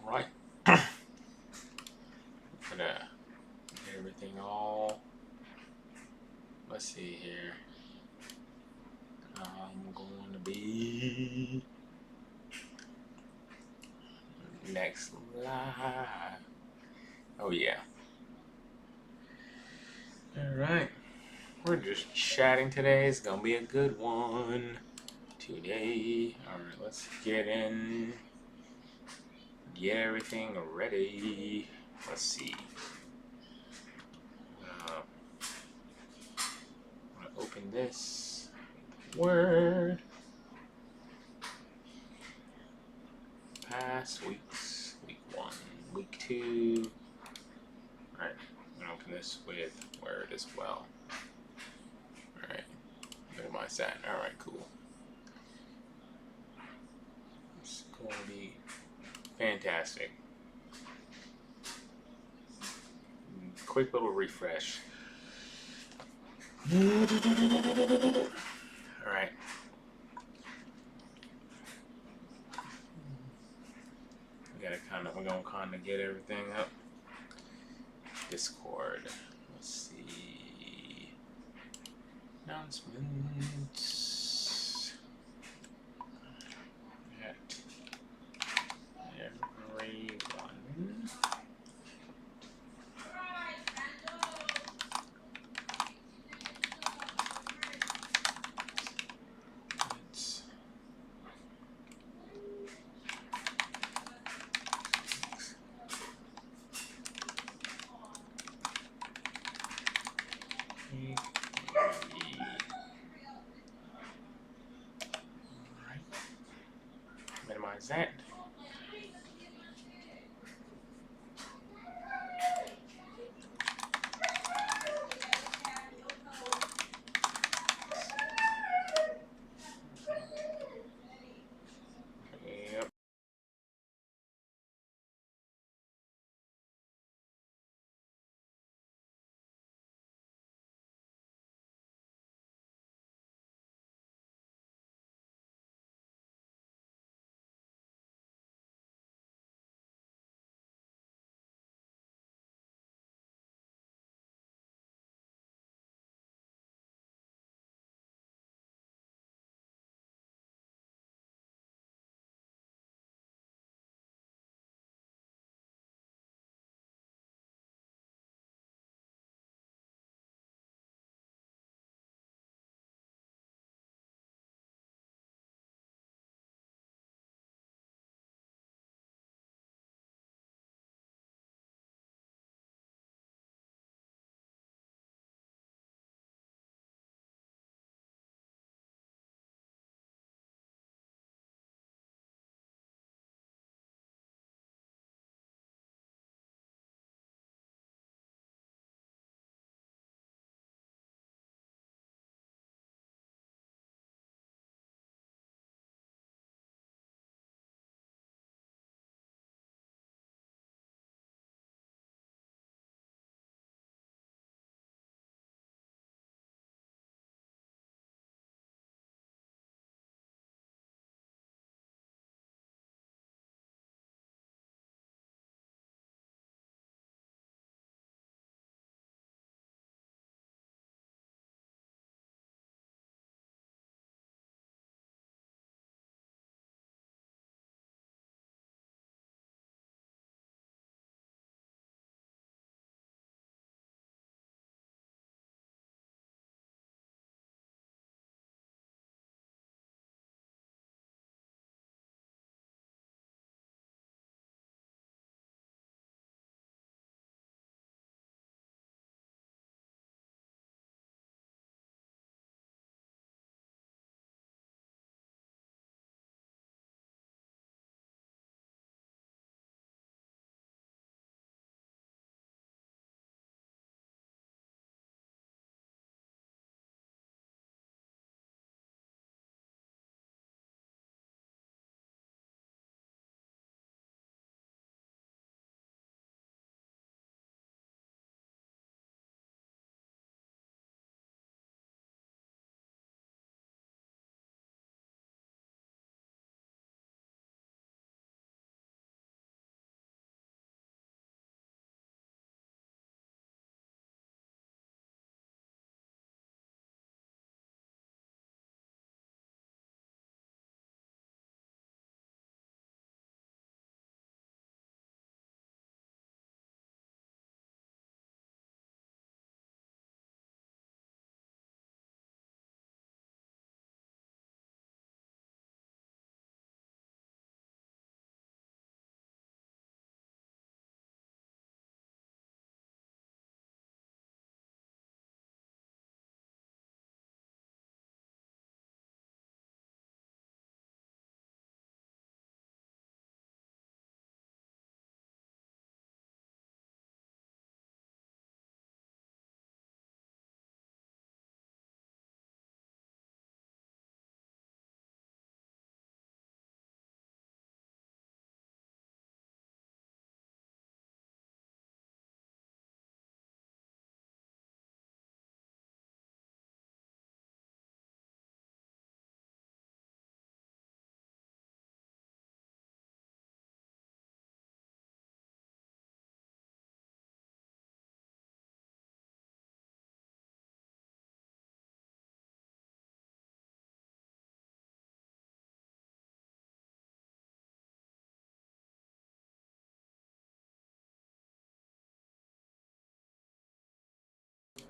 Alright. Gonna get everything all. Let's see here. I'm going to be next live. Oh yeah. Alright. We're just chatting today. It's gonna be a good one today. Alright, let's get in. Get everything ready. Let's see. I'm gonna open this Word. Past weeks. Week 1, week 2. Alright, I'm gonna open this with Word as well. Alright, minimize that. Alright, cool. It's going to be fantastic. Quick little refresh. Alright. We're gonna kinda get everything up. Discord. Let's see. Announcements. At everyone. Minimize that.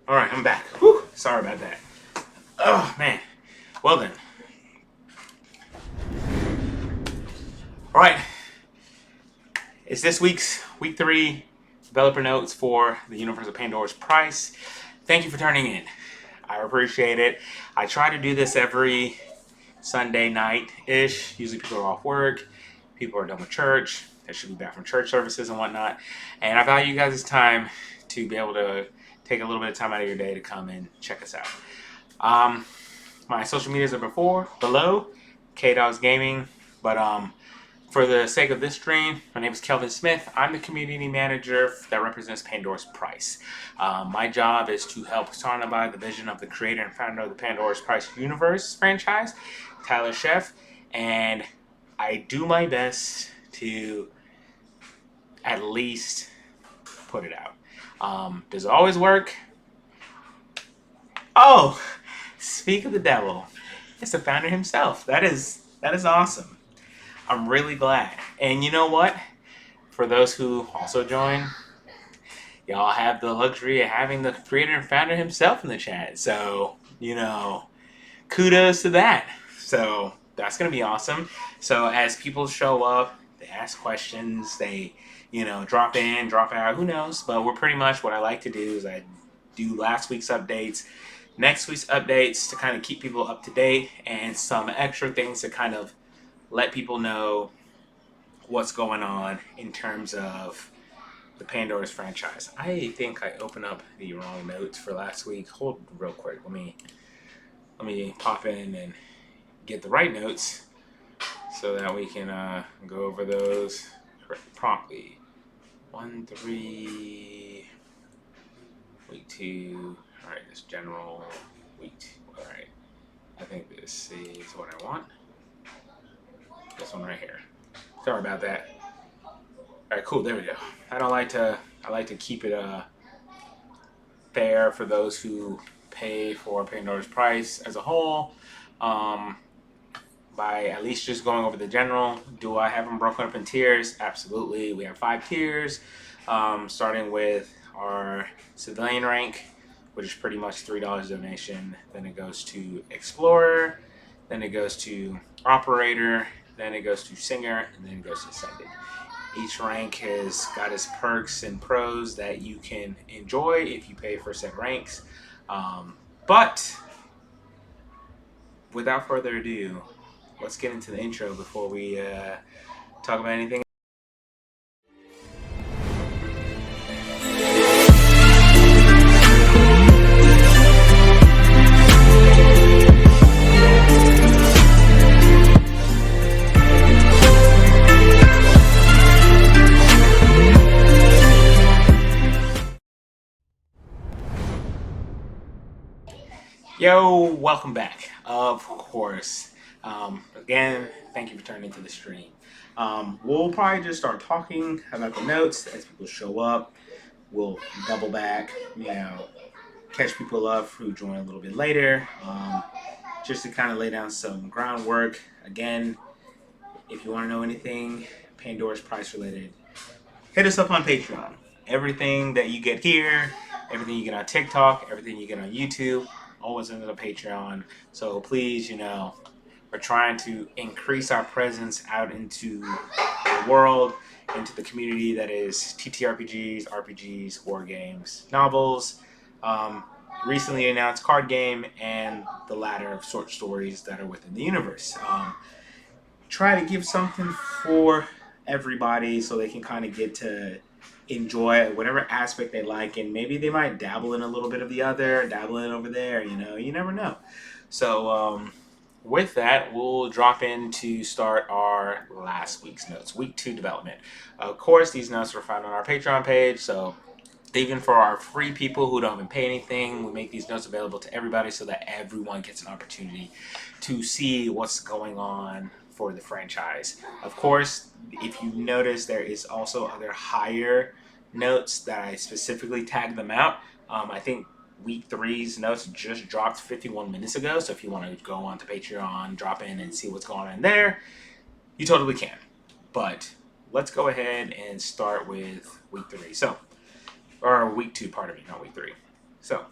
All right, I'm back. Whew, sorry about that. Oh, man. Well then. All right. It's this week's week 3 developer notes for the Universe of Pandora's Price. Thank you for turning in. I appreciate it. I try to do this every Sunday night-ish. Usually people are off work. People are done with church. They should be back from church services and whatnot. And I value you guys' time to be able to take a little bit of time out of your day to come and check us out. My social medias are below, K-Dogs Gaming. But for the sake of this stream, my name is Kelvin Smith. I'm the community manager that represents Pandora's Price. My job is to help personify the vision of the creator and founder of the Pandora's Price universe franchise, Tyler Sheff, and I do my best to at least put it out. Does it always work? Oh, speak of the devil. It's the founder himself. That is awesome. I'm really glad. And you know what? For those who also join, y'all have the luxury of having the creator and founder himself in the chat. So, kudos to that. So that's going to be awesome. So as people show up, they ask questions, they, drop in, drop out, who knows? But we're pretty much, what I like to do is I do last week's updates, next week's updates to kind of keep people up to date, and some extra things to kind of let people know what's going on in terms of the Pandora's franchise. I think I opened up the wrong notes for last week. Hold real quick. Let me pop in and get the right notes so that we can go over those promptly. 1, 3, week 2. All right, this general week 2. All right, I think this is what I want. This one right here. Sorry about that. All right, cool. There we go. I like to keep it fair for those who pay for Pandora's Price as a whole. By at least just going over the general. Do I have them broken up in tiers? Absolutely. We have 5 tiers, starting with our civilian rank, which is pretty much $3 donation. Then it goes to Explorer. Then it goes to Operator. Then it goes to Singer. And then it goes to Ascended. Each rank has got its perks and pros that you can enjoy if you pay for said ranks. But without further ado, let's get into the intro before we talk about anything. Yo, welcome back. Of course. Again, thank you for turning into the stream. We'll probably just start talking about the notes as people show up. We'll double back, catch people up who join a little bit later, just to kind of lay down some groundwork. Again, if you want to know anything Pandora's Price related, hit us up on Patreon. Everything that you get here, everything you get on TikTok, everything you get on YouTube, always under the Patreon. So please, we're trying to increase our presence out into the world, into the community that is TTRPGs, RPGs, war games, novels, recently announced card game, and the ladder of short stories that are within the universe. Try to give something for everybody so they can kind of get to enjoy whatever aspect they like, and maybe they might dabble in a little bit of the other, dabble in over there, you never know. So with that, we'll drop in to start our last week's notes, week 2 development. Of course, these notes were found on our Patreon page, so even for our free people who don't even pay anything, we make these notes available to everybody so that everyone gets an opportunity to see what's going on for the franchise. Of course, if you notice, there is also other higher notes that I specifically tagged them out. I think week 3's notes just dropped 51 minutes ago, so if you want to go on to Patreon, drop in and see what's going on there, you totally can. But let's go ahead and start with week 3. Or week 2, pardon me, not week 3. So,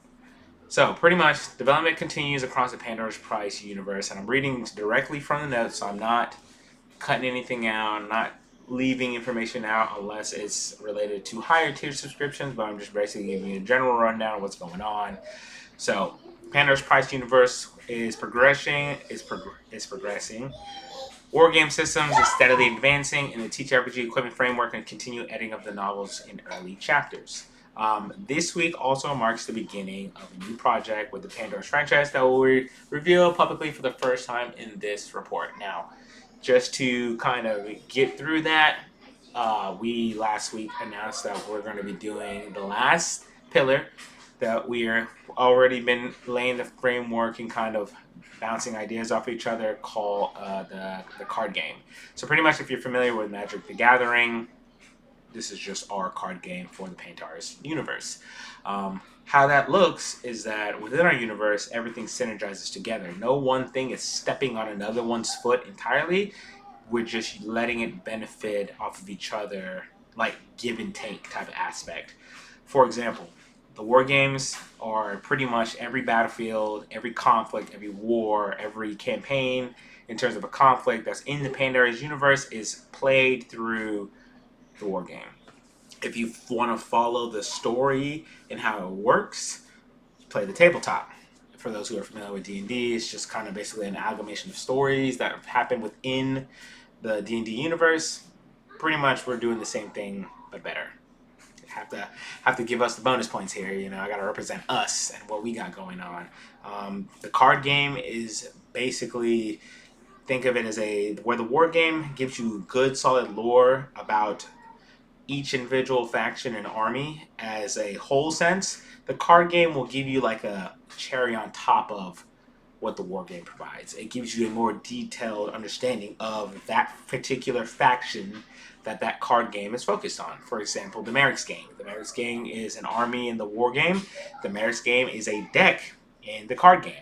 So pretty much, development continues across the Pandora's Price universe, and I'm reading directly from the notes, so I'm not cutting anything out, I'm not leaving information out unless it's related to higher tier subscriptions, but I'm just basically giving you a general rundown of what's going on. So, Pandora's Price universe is progressing. War game systems is steadily advancing, and the TTRPG equipment framework and continue editing of the novels in early chapters. This week also marks the beginning of a new project with the Pandora's franchise that will reveal publicly for the first time in this report. Now, just to kind of get through that, we last week announced that we're going to be doing the last pillar, that we're already been laying the framework and kind of bouncing ideas off each other, called the card game. So pretty much, if you're familiar with Magic the Gathering, this is just our card game for the Pandora's universe. How that looks is that within our universe, everything synergizes together. No one thing is stepping on another one's foot entirely. We're just letting it benefit off of each other, like give and take type of aspect. For example, the war games are pretty much every battlefield, every conflict, every war, every campaign in terms of a conflict that's in the Pandora's universe is played through the war game. If you want to follow the story and how it works, play the tabletop. For those who are familiar with D&D, it's just kind of basically an amalgamation of stories that have happened within the D&D universe. Pretty much we're doing the same thing, but better. Have to give us the bonus points here. You know, I got to represent us and what we got going on. The card game is basically, think of it as where the war game gives you good solid lore about each individual faction and army as a whole sense. The card game will give you like a cherry on top of what the war game provides. It gives you a more detailed understanding of that particular faction that card game is focused on. For example, the Merrick's game. The Merrick's game is an army in the war game. The Merrick's game is a deck in the card game.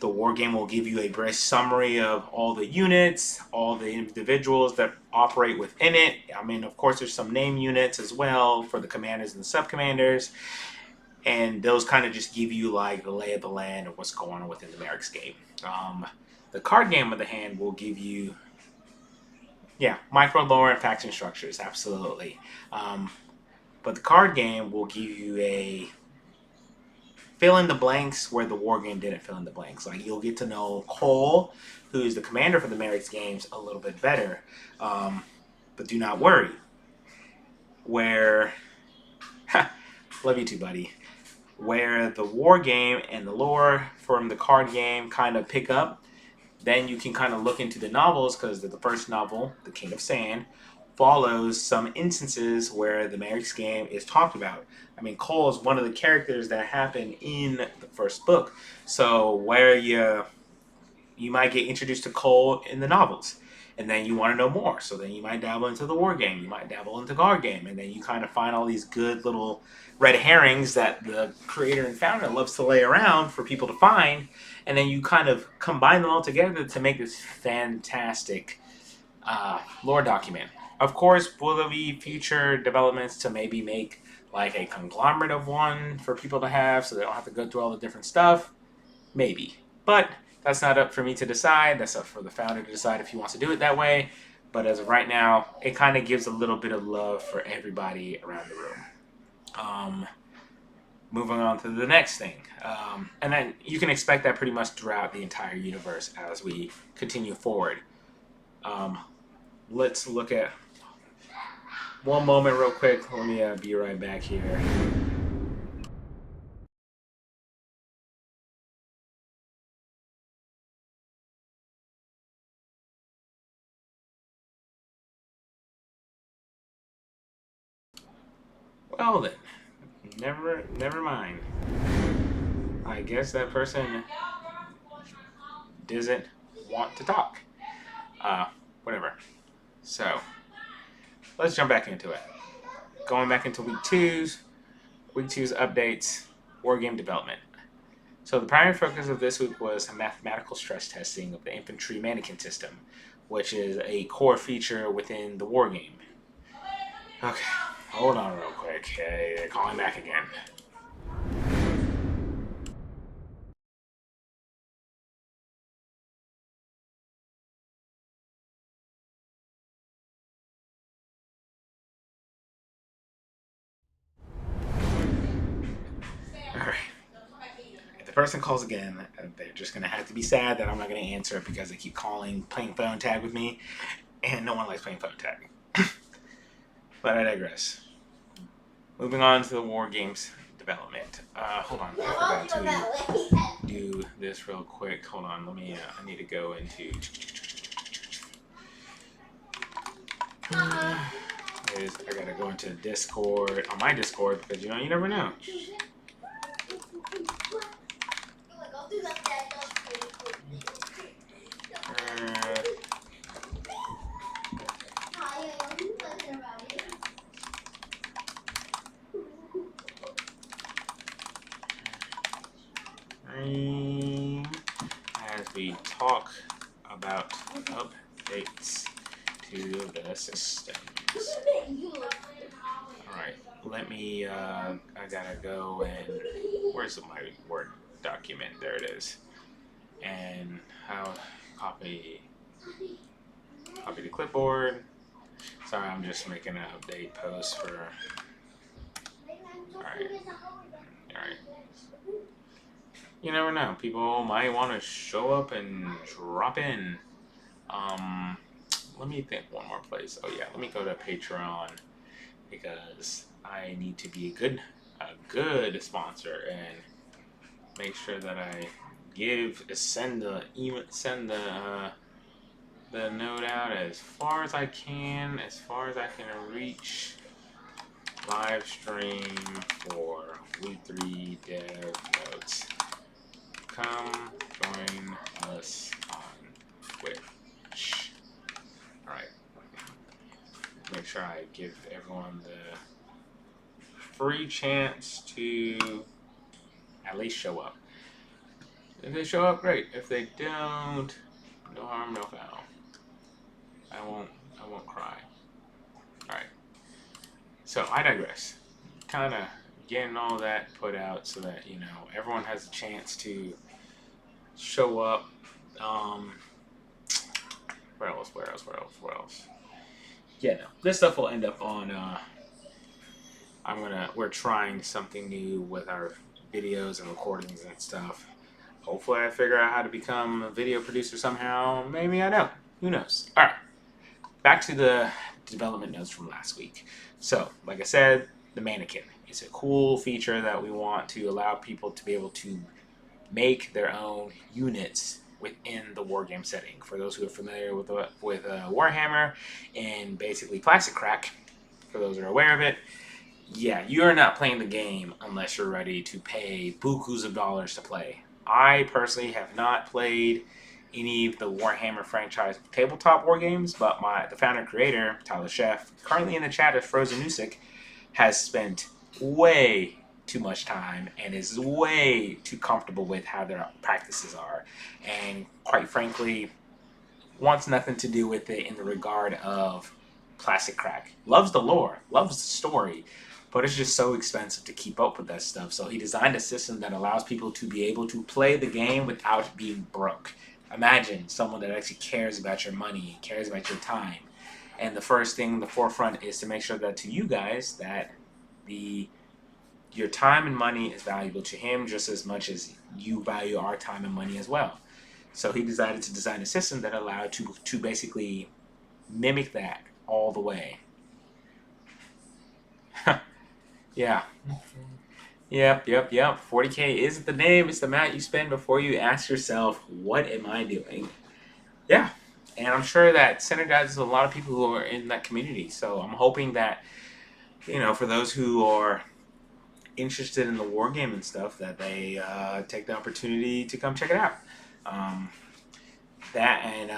The war game will give you a brief summary of all the units, all the individuals that operate within it. I mean, of course, there's some name units as well for the commanders and the sub-commanders. And those kind of just give you like the lay of the land of what's going on within the Merrick's game. The card game, on the hand, will give you, micro lore and faction structures, absolutely. But the card game will give you a fill in the blanks where the war game didn't fill in the blanks. Like, you'll get to know Cole, who is the commander for the Merrick's games, a little bit better. But do not worry. Love you too, buddy. Where the war game and the lore from the card game kind of pick up, then you can kind of look into the novels, because the first novel, The King of Sand, follows some instances where the Merrick's game is talked about. I mean, Cole is one of the characters that happen in the first book. So where you might get introduced to Cole in the novels, and then you want to know more. So then you might dabble into the war game, you might dabble into card game, and then you kind of find all these good little red herrings that the creator and founder loves to lay around for people to find, and then you kind of combine them all together to make this fantastic lore document. Of course, will there be future developments to maybe make like a conglomerate of one for people to have so they don't have to go through all the different stuff? Maybe. But that's not up for me to decide. That's up for the founder to decide if he wants to do it that way. But as of right now, it kind of gives a little bit of love for everybody around the room. Moving on to the next thing. And then you can expect that pretty much throughout the entire universe as we continue forward. Let's look at one moment real quick. Let me be right back here. Well then, never mind. I guess that person doesn't want to talk. Whatever. So, let's jump back into it. Going back into week two's updates, war game development. So the primary focus of this week was mathematical stress testing of the infantry mannequin system, which is a core feature within the war game. Okay, hold on real quick. Calling back again. person calls again, they're just going to have to be sad that I'm not going to answer it because they keep calling, playing phone tag with me, and no one likes playing phone tag. But I digress. Moving on to the war games development. Hold on, I forgot to do this real quick. Hold on, let me. I need to go into. I gotta go into Discord on my Discord because you never know. As we talk about updates to the systems. Alright, let me, I gotta go and, where's my Word document? There it is. And how, copy the clipboard. Sorry, I'm just making an update post for, alright. You never know. People might want to show up and drop in. Let me think one more place. Oh yeah, let me go to Patreon because I need to be a good sponsor and make sure that I send the note out as far as I can, reach. Live stream for week 3 dev notes. Come join us on Twitch. Alright. Make sure I give everyone the free chance to at least show up. If they show up, great. If they don't, no harm, no foul. I won't cry. Alright. So I digress. Kind of getting all that put out so that everyone has a chance to show up. Where else? Yeah, no. This stuff will end up on. We're trying something new with our videos and recordings and stuff. Hopefully, I figure out how to become a video producer somehow. Maybe I don't. Who knows? All right. Back to the development notes from last week. So, like I said, the mannequin. It's a cool feature that we want to allow people to be able to make their own units within the wargame setting. For those who are familiar with Warhammer and basically Plastic Crack, for those who are aware of it, yeah, you are not playing the game unless you're ready to pay bukus of dollars to play. I personally have not played any of the Warhammer franchise tabletop war games, but the founder and creator, Tyler Sheff, currently in the chat as Frozen Music, has spent way too much time and is way too comfortable with how their practices are, and quite frankly wants nothing to do with it in the regard of Plastic Crack. Loves the lore, loves the story, but it's just so expensive to keep up with that stuff. So he designed a system that allows people to be able to play the game without being broke. Imagine someone that actually cares about your money, cares about your time. And the first thing, the forefront, is to make sure that to you guys that your time and money is valuable to him just as much as you value our time and money as well. So he decided to design a system that allowed to basically mimic that all the way. Yeah. Yep. 40K is the name. It's the amount you spend before you ask yourself, what am I doing? Yeah. And I'm sure that synergizes a lot of people who are in that community. So I'm hoping that, for those who are interested in the war game and stuff, that they take the opportunity to come check it out. That and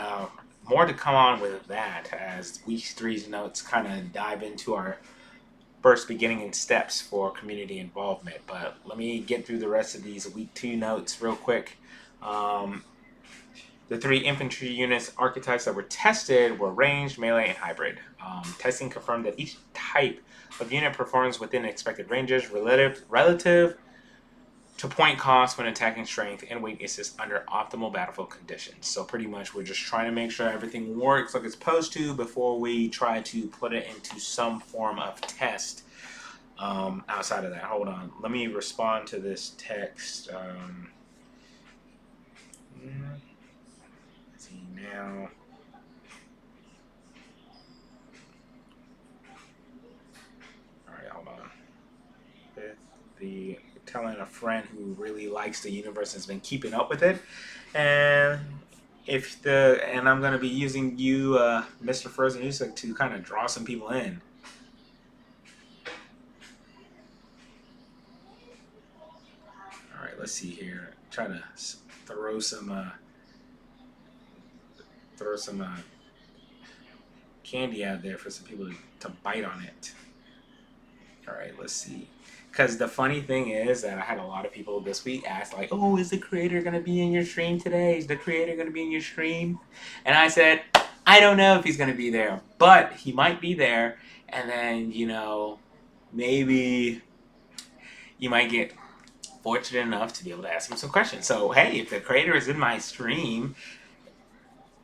more to come on with that as week 3's notes kind of dive into our first beginning and steps for community involvement. But let me get through the rest of these week 2 notes real quick. The 3 infantry units archetypes that were tested were ranged, melee, and hybrid. Testing confirmed that each type of unit performs within expected ranges relative to point cost when attacking strength and weaknesses under optimal battlefield conditions. So pretty much we're just trying to make sure everything works like it's supposed to before we try to put it into some form of test. Outside of that, hold on. Let me respond to this text. Let's see now. Alright, hold on. The telling a friend who really likes the universe and has been keeping up with it, and I'm gonna be using you, Mr. Frozen Music, to kind of draw some people in. All right, let's see here. Try to throw some candy out there for some people to bite on it. All right, let's see. Because the funny thing is that I had a lot of people this week ask, like, "Oh, is the creator gonna be in your stream today? Is the creator gonna be in your stream?" And I said, "I don't know if he's gonna be there, but he might be there." And then maybe you might get fortunate enough to be able to ask him some questions. So hey, if the creator is in my stream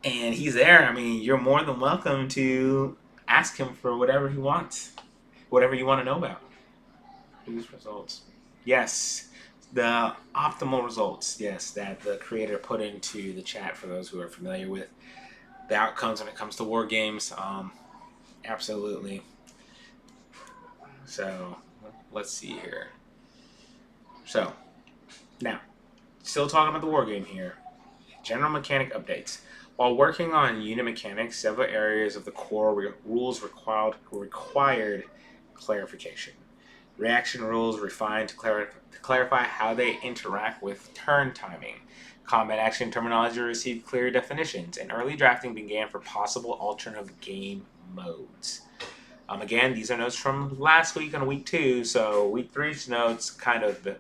and he's there, I mean, you're more than welcome to ask him for whatever he wants, whatever you want to know about. These results. Yes, the optimal results, yes, that the creator put into the chat for those who are familiar with the outcomes when it comes to war games. Absolutely. So let's see here. So now, still talking about the war game here. General mechanic updates. While working on unit mechanics, several areas of the core rules required clarification. Reaction rules refined to clarify how they interact with turn timing. Combat action terminology received clear definitions, and early drafting began for possible alternative game modes. Again, these are notes from last week on week 2, so week 3's notes kind of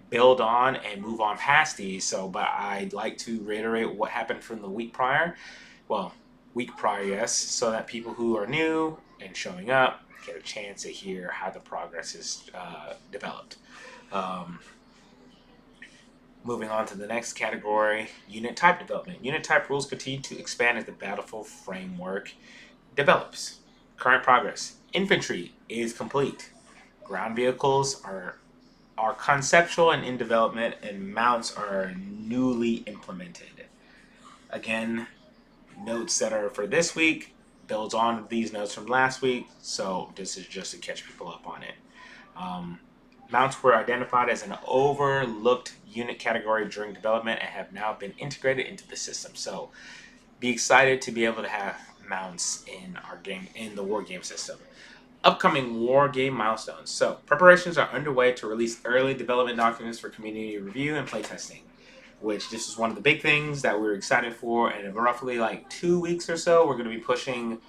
build on and move on past these. So, but I'd like to reiterate what happened from the week prior. Well, week prior, yes, so that people who are new and showing up get a chance to hear how the progress is developed. Moving on to the next category, unit type development. Unit type rules continue to expand as the Battlefield framework develops. Current progress. Infantry is complete. Ground vehicles are conceptual and in development, and mounts are newly implemented. Again, notes that are for this week builds on these notes from last week, so this is just to catch people up on it. Mounts were identified as an overlooked unit category during development and have now been integrated into the system. So be excited to be able to have mounts in our game, in the war game system. Upcoming war game milestones. So preparations are underway to release early development documents for community review and playtesting, which this is one of the big things that we're excited for. And in roughly like 2 weeks or so, we're going to be pushing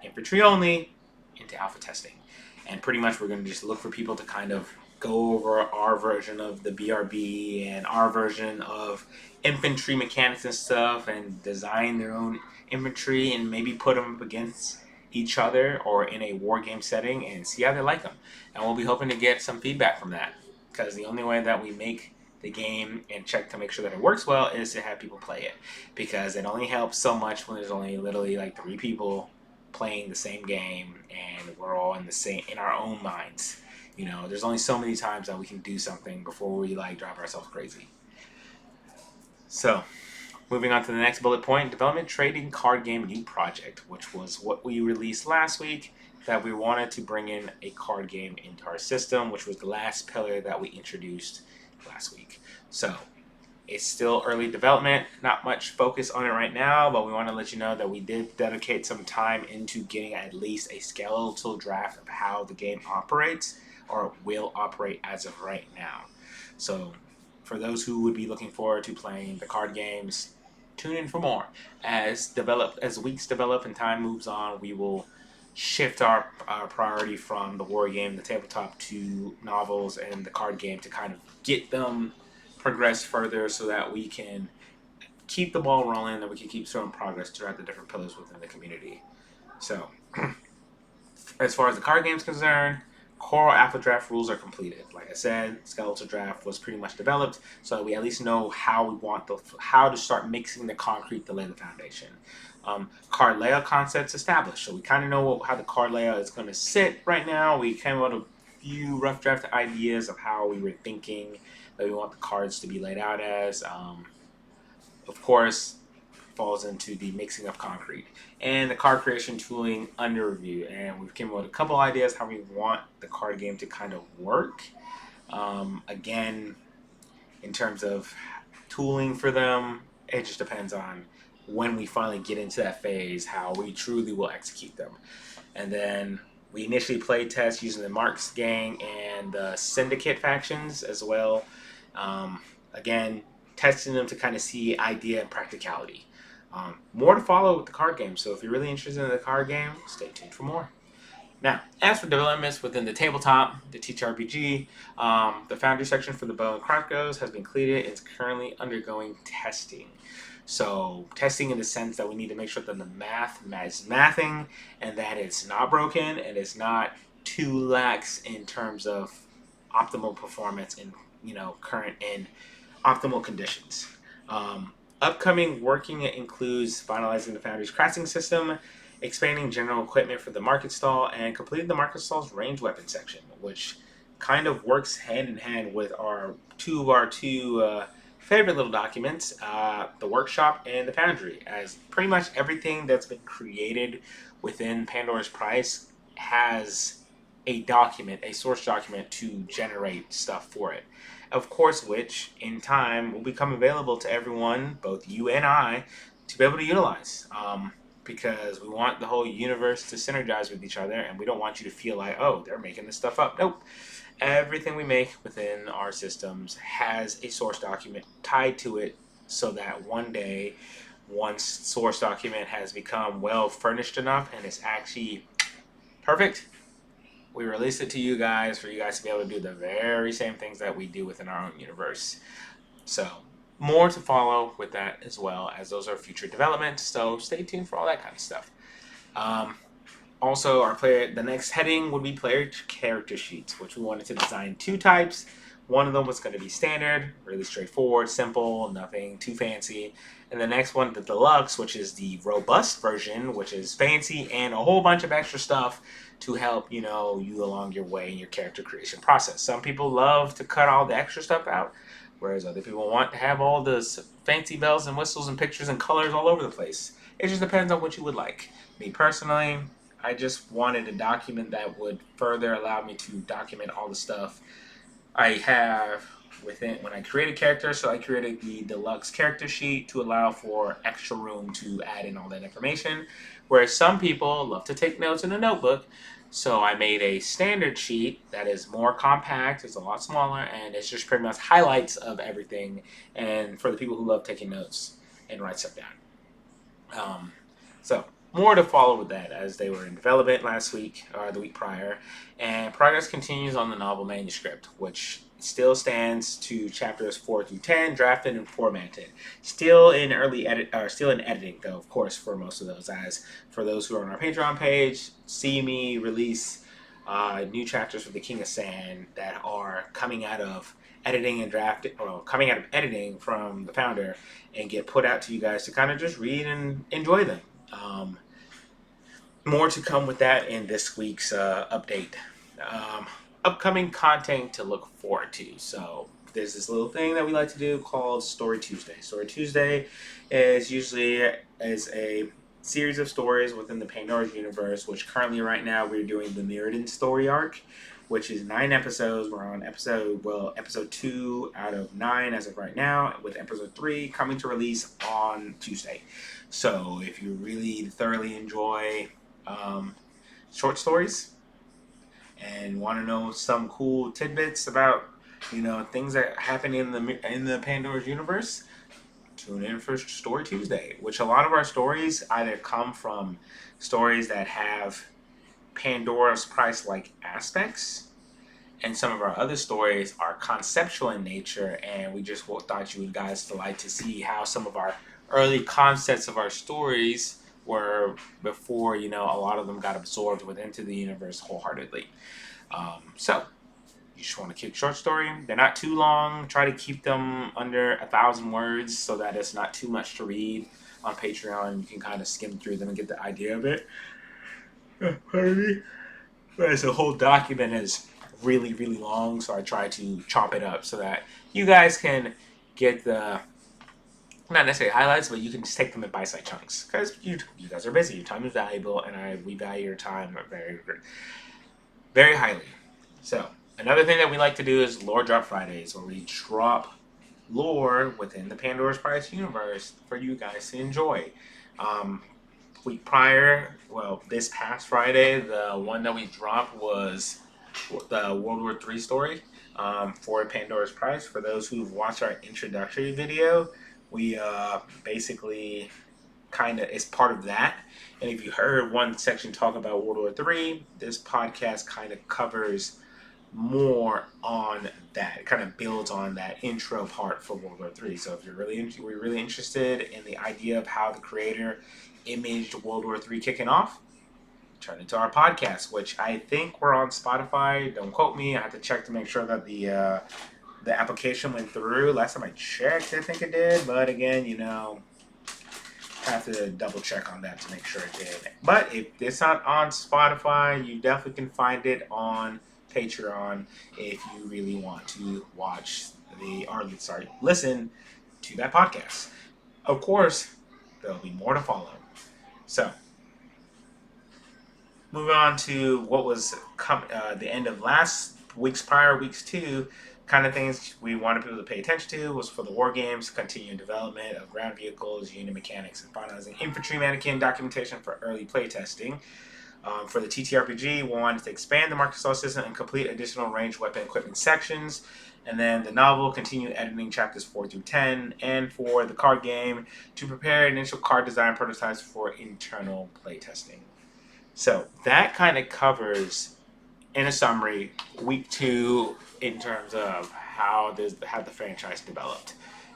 infantry only into alpha testing. And pretty much we're going to just look for people to kind of go over our version of the BRB and our version of infantry mechanics and stuff and design their own infantry and maybe put them up against each other or in a war game setting and see how they like them. And we'll be hoping to get some feedback from that, because the only way that we make the game and check to make sure that it works well is to have people play it, because it only helps so much when there's only literally like 3 people playing the same game and we're all in our own minds. There's only so many times that we can do something before we like drive ourselves crazy. So, moving on to the next bullet point, development trading card game new project, which was what we released last week, that we wanted to bring in a card game into our system, which was the last pillar that we introduced last week. So, it's still early development, not much focus on it right now, but we want to let you know that we did dedicate some time into getting at least a skeletal draft of how the game operates, or will operate as of right now. So for those who would be looking forward to playing the card games, tune in for more. As weeks develop and time moves on, we will shift our priority from the war game, the tabletop, to novels and the card game to kind of get them progress further so that we can keep the ball rolling and we can keep showing progress throughout the different pillars within the community. So, as far as the card game is concerned, core alpha draft rules are completed. Like I said, skeletal draft was pretty much developed, so we at least know how to start mixing the concrete to lay the foundation. Card layout concepts established, so we kind of know how the card layout is going to sit right now. We came up with a few rough draft ideas of how we were thinking that we want the cards to be laid out as. of course, falls into the mixing of concrete and the card creation tooling under review. And we've came up with a couple ideas how we want the card game to kind of work. Again, in terms of tooling for them, it just depends on when we finally get into that phase, how we truly will execute them. And then we initially played test using the Marks gang and the Syndicate factions as well. Again, testing them to kind of see idea and practicality. More to follow with the card game, so if you're really interested in the card game, stay tuned for more. Now, as for developments within the tabletop, the TTRPG, the Foundry section for the Bow and Crossbows has been completed and is currently undergoing testing. So, testing in the sense that we need to make sure that the math is mathing and that it's not broken and it's not too lax in terms of optimal performance in current and optimal conditions. Upcoming working includes finalizing the Foundry's crafting system, expanding general equipment for the market stall, and completing the market stall's ranged weapon section, which kind of works hand in hand with our two favorite little documents, the workshop and the Foundry, as pretty much everything that's been created within Pandora's Price has a document, a source document to generate stuff for it. Of course, which in time will become available to everyone, both you and I, to be able to utilize. Because we want the whole universe to synergize with each other, and we don't want you to feel like, oh, they're making this stuff up. Nope. Everything we make within our systems has a source document tied to it, so that one day, once source document has become well furnished enough and it's actually perfect, we release it to you guys for you guys to be able to do the very same things that we do within our own universe. So, more to follow with that as well, as those are future developments, so stay tuned for all that kind of stuff. Also, the next heading would be player character sheets, which we wanted to design 2 types. One of them was going to be standard, really straightforward, simple, nothing too fancy. And the next one, the deluxe, which is the robust version, which is fancy and a whole bunch of extra stuff to help, you along your way in your character creation process. Some people love to cut all the extra stuff out, whereas other people want to have all the fancy bells and whistles and pictures and colors all over the place. It just depends on what you would like. Me personally, I just wanted a document that would further allow me to document all the stuff I have within when I create a character. So I created the deluxe character sheet to allow for extra room to add in all that information. Whereas some people love to take notes in a notebook, so I made a standard sheet that is more compact, it's a lot smaller, and it's just pretty much highlights of everything, and for the people who love taking notes and write stuff down. So more to follow with that, as they were in development last week or the week prior, and progress continues on the novel manuscript, which still stands to chapters 4 through 10, drafted and formatted. Still in editing, though, of course, for most of those. As for those who are on our Patreon page, see me release new chapters for the King of Sand that are coming out of editing and drafting, or coming out of editing from the founder, and get put out to you guys to kind of just read and enjoy them. More to come with that in this week's update. Upcoming content to look forward to. So there's this little thing that we like to do called Story Tuesday. Story Tuesday is usually a series of stories within the Pandora universe, which currently right now we're doing the Mirrodin story arc, which is 9 episodes. We're on episode 2 out of 9 as of right now, with episode 3 coming to release on Tuesday. So if you really thoroughly enjoy short stories and want to know some cool tidbits about things that happen in the Pandora's universe, tune in for Story Tuesday, which a lot of our stories either come from stories that have Pandora's Price-like aspects, and some of our other stories are conceptual in nature, and we just thought you guys would like to see how some of our early concepts of our stories were before a lot of them got absorbed into the universe wholeheartedly. So you just want to keep short story. They're not too long. Try to keep them under 1,000 words so that it's not too much to read on Patreon. You can kind of skim through them and get the idea of it. Pardon me. Whereas the whole document is really, really long, so I try to chop it up so that you guys can get the not necessarily highlights, but you can just take them in bite-sized chunks because you guys are busy. Your time is valuable, and we value your time very, very highly. So another thing that we like to do is lore drop Fridays, where we drop lore within the Pandora's Prize universe for you guys to enjoy. Week prior, well, this past Friday, the one that we dropped was the World War III story for Pandora's Prize. For those who've watched our introductory video, we basically kind of is part of that. And if you heard one section talk about World War III, this podcast kind of covers more on that. It kind of builds on that intro part for World War III. So if we're really interested in the idea of how the creator imaged World War III kicking off, turn into our podcast, which I think we're on Spotify. Don't quote me. I have to check to make sure that the application went through. Last time I checked, I think it did. But again, have to double check on that to make sure it did. But if it's not on Spotify, you definitely can find it on Patreon if you really want to listen to that podcast. Of course, there'll be more to follow. So, moving on to what was the end of last week's prior weeks 2, kind of things we wanted people to pay attention to was for the war games, continued development of ground vehicles, unit mechanics, and finalizing infantry mannequin documentation for early playtesting. For the TTRPG, we wanted to expand the Marcus Law system and complete additional ranged weapon equipment sections. And then the novel, continue editing chapters 4 through 10. And for the card game, to prepare initial card design prototypes for internal playtesting. So that kind of covers, in a summary, week 2 in terms of how the franchise developed.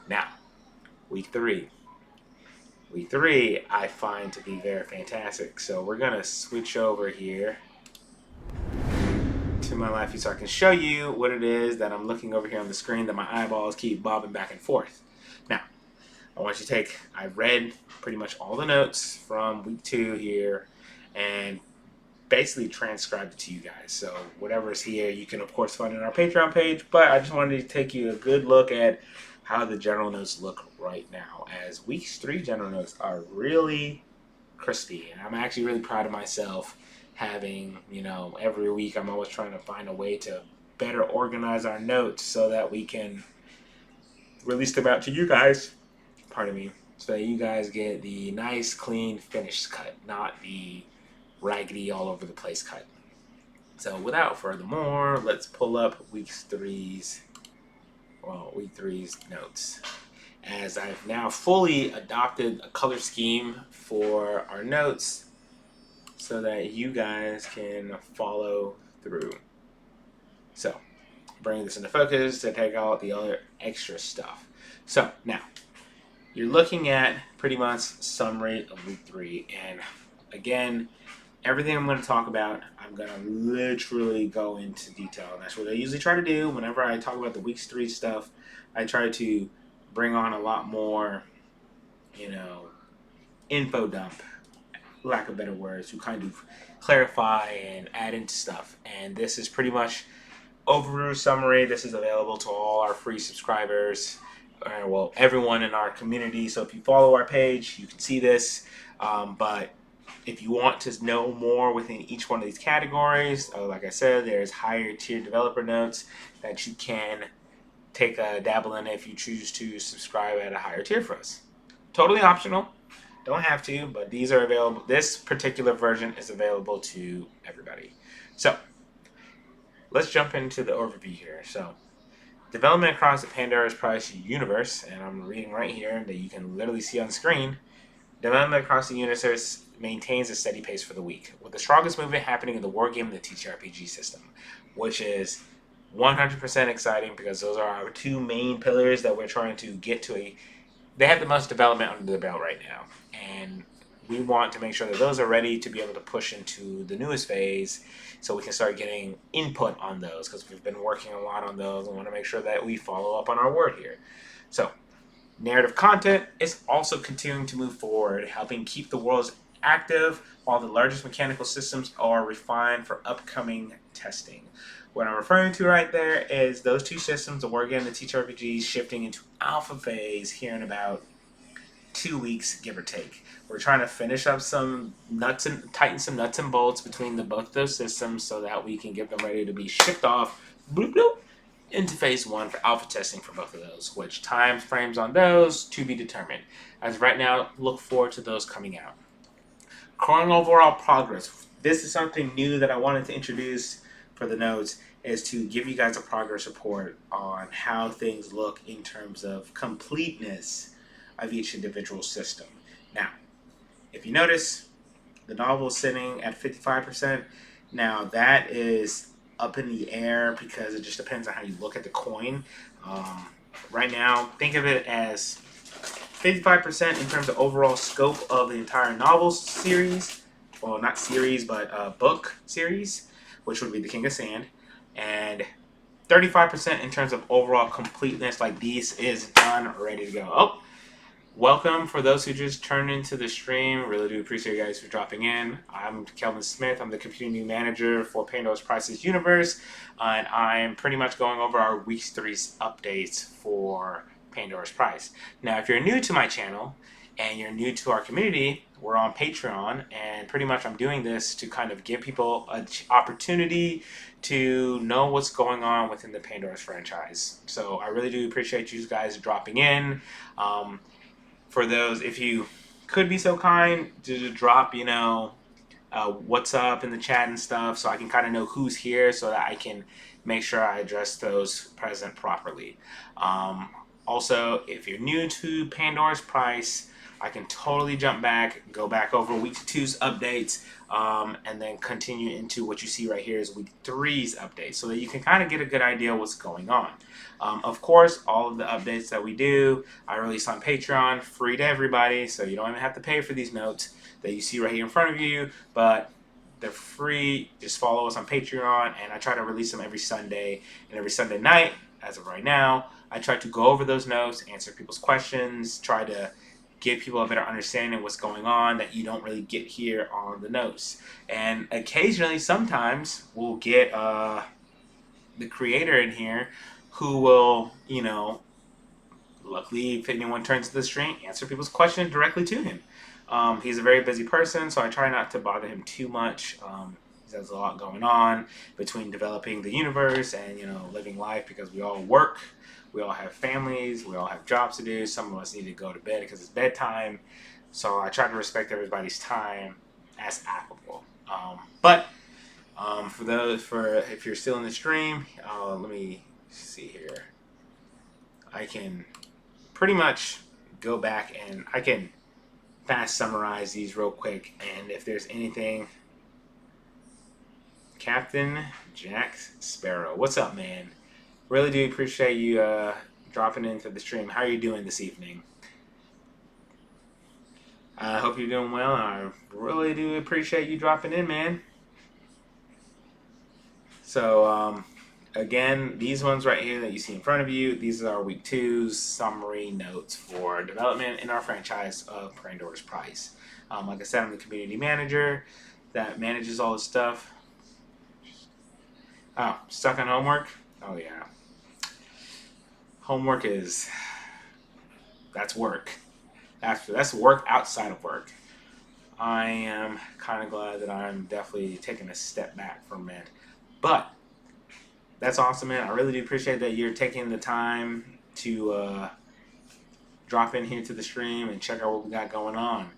Now, week 3. Week 3, I find to be very fantastic. So we're going to switch over here to my life so I can show you what it is that I'm looking over here on the screen that my eyeballs keep bobbing back and forth. Now, I read pretty much all the notes from week 2 here and basically transcribed it to you guys. So whatever's here, you can of course find it on our Patreon page, but I just wanted to take you a good look at how the general notes look right now, as week 3 general notes are really crispy, and I'm actually really proud of myself having, every week I'm always trying to find a way to better organize our notes so that we can release them out to you guys, so that you guys get the nice, clean, finished cut, not the raggedy, all over the place cut. So without further more, let's pull up week 3's notes. As I've now fully adopted a color scheme for our notes so that you guys can follow through. So, bring this into focus to take out the other extra stuff. So, now, you're looking at pretty much summary of week 3, and again, everything I'm going to talk about, I'm going to literally go into detail. And that's what I usually try to do. Whenever I talk about the week 3 stuff, I try to bring on a lot more, info dump, lack of better words, to kind of clarify and add into stuff. And this is pretty much overview summary. This is available to all our free subscribers, everyone in our community. So if you follow our page, you can see this. But if you want to know more within each one of these categories, like I said, there's higher tier developer notes that you can take a dabble in if you choose to subscribe at a higher tier for us. Totally optional. Don't have to, but these are available. This particular version is available to everybody. So let's jump into the overview here. So development across the Pandora's Prize universe, and I'm reading right here that you can literally see on screen. Development across the universe maintains a steady pace for the week, with the strongest movement happening in the wargame and the TTRPG system, which is 100% exciting because those are our 2 main pillars that we're trying to get to. They have the most development under the belt right now, and we want to make sure that those are ready to be able to push into the newest phase so we can start getting input on those, because we've been working a lot on those and want to make sure that we follow up on our word here. So narrative content is also continuing to move forward, helping keep the worlds active while the largest mechanical systems are refined for upcoming testing. What I'm referring to right there is those 2 systems, the wargame and the TTRPG, shifting into alpha phase here in about 2 weeks, give or take. We're trying to finish up some nuts and tighten some nuts and bolts between both those systems so that we can get them ready to be shipped off bloop, bloop, into phase 1 for alpha testing for both of those, which time frames on those to be determined. As of right now, look forward to those coming out. Current overall progress. This is something new that I wanted to introduce for the notes, is to give you guys a progress report on how things look in terms of completeness of each individual system. Now, if you notice, the novel is sitting at 55%. Now, that is up in the air because it just depends on how you look at the coin. Right now, think of it as 55% in terms of overall scope of the entire novel series. Well, not series, but book series, which would be The King of Sand. And 35% in terms of overall completeness, like this is done, ready to go. Oh, welcome for those who just turned into the stream. Really do appreciate you guys for dropping in. I'm Kelvin Smith. I'm the community manager for Pandora's Prices Universe. And I'm pretty much going over our Week 3 updates for Pandora's Price. Now, if you're new to my channel and you're new to our community, we're on Patreon, and pretty much I'm doing this to kind of give people an opportunity to know what's going on within the Pandora's franchise. So I really do appreciate you guys dropping in. For those, if you could be so kind to drop, what's up in the chat and stuff, so I can kind of know who's here, so that I can make sure I address those present properly. Also, if you're new to Pandora's Price, I can totally jump back, go back over Week 2's updates, and then continue into what you see right here is Week 3's updates, so that you can kind of get a good idea of what's going on. Of course, all of the updates that we do, I release on Patreon, free to everybody, so you don't even have to pay for these notes that you see right here in front of you, but they're free. Just follow us on Patreon, and I try to release them every Sunday, and every Sunday night, as of right now, I try to go over those notes, answer people's questions, try to give people a better understanding of what's going on that you don't really get here on the notes. And occasionally, sometimes, we'll get the creator in here who will, luckily, if anyone turns to the stream, answer people's questions directly to him. He's a very busy person, so I try not to bother him too much. He has a lot going on between developing the universe and, living life, because we all work. We all have families. We all have jobs to do. Some of us need to go to bed because it's bedtime. So I try to respect everybody's time as applicable. But if you're still in the stream, let me see here. I can pretty much go back and I can fast summarize these real quick. And if there's anything, Captain Jack Sparrow, what's up, man? Really do appreciate you dropping into the stream. How are you doing this evening? I hope you're doing well. I really do appreciate you dropping in, man. So, again, these ones right here that you see in front of you, these are our Week 2's summary notes for development in our franchise of Pandora's Price. Like I said, I'm the community manager that manages all this stuff. Oh, stuck on homework? Oh, yeah. Homework that's work. That's work outside of work. I am kind of glad that I'm definitely taking a step back from it. But that's awesome, man. I really do appreciate that you're taking the time to drop in here to the stream and check out what we got going on.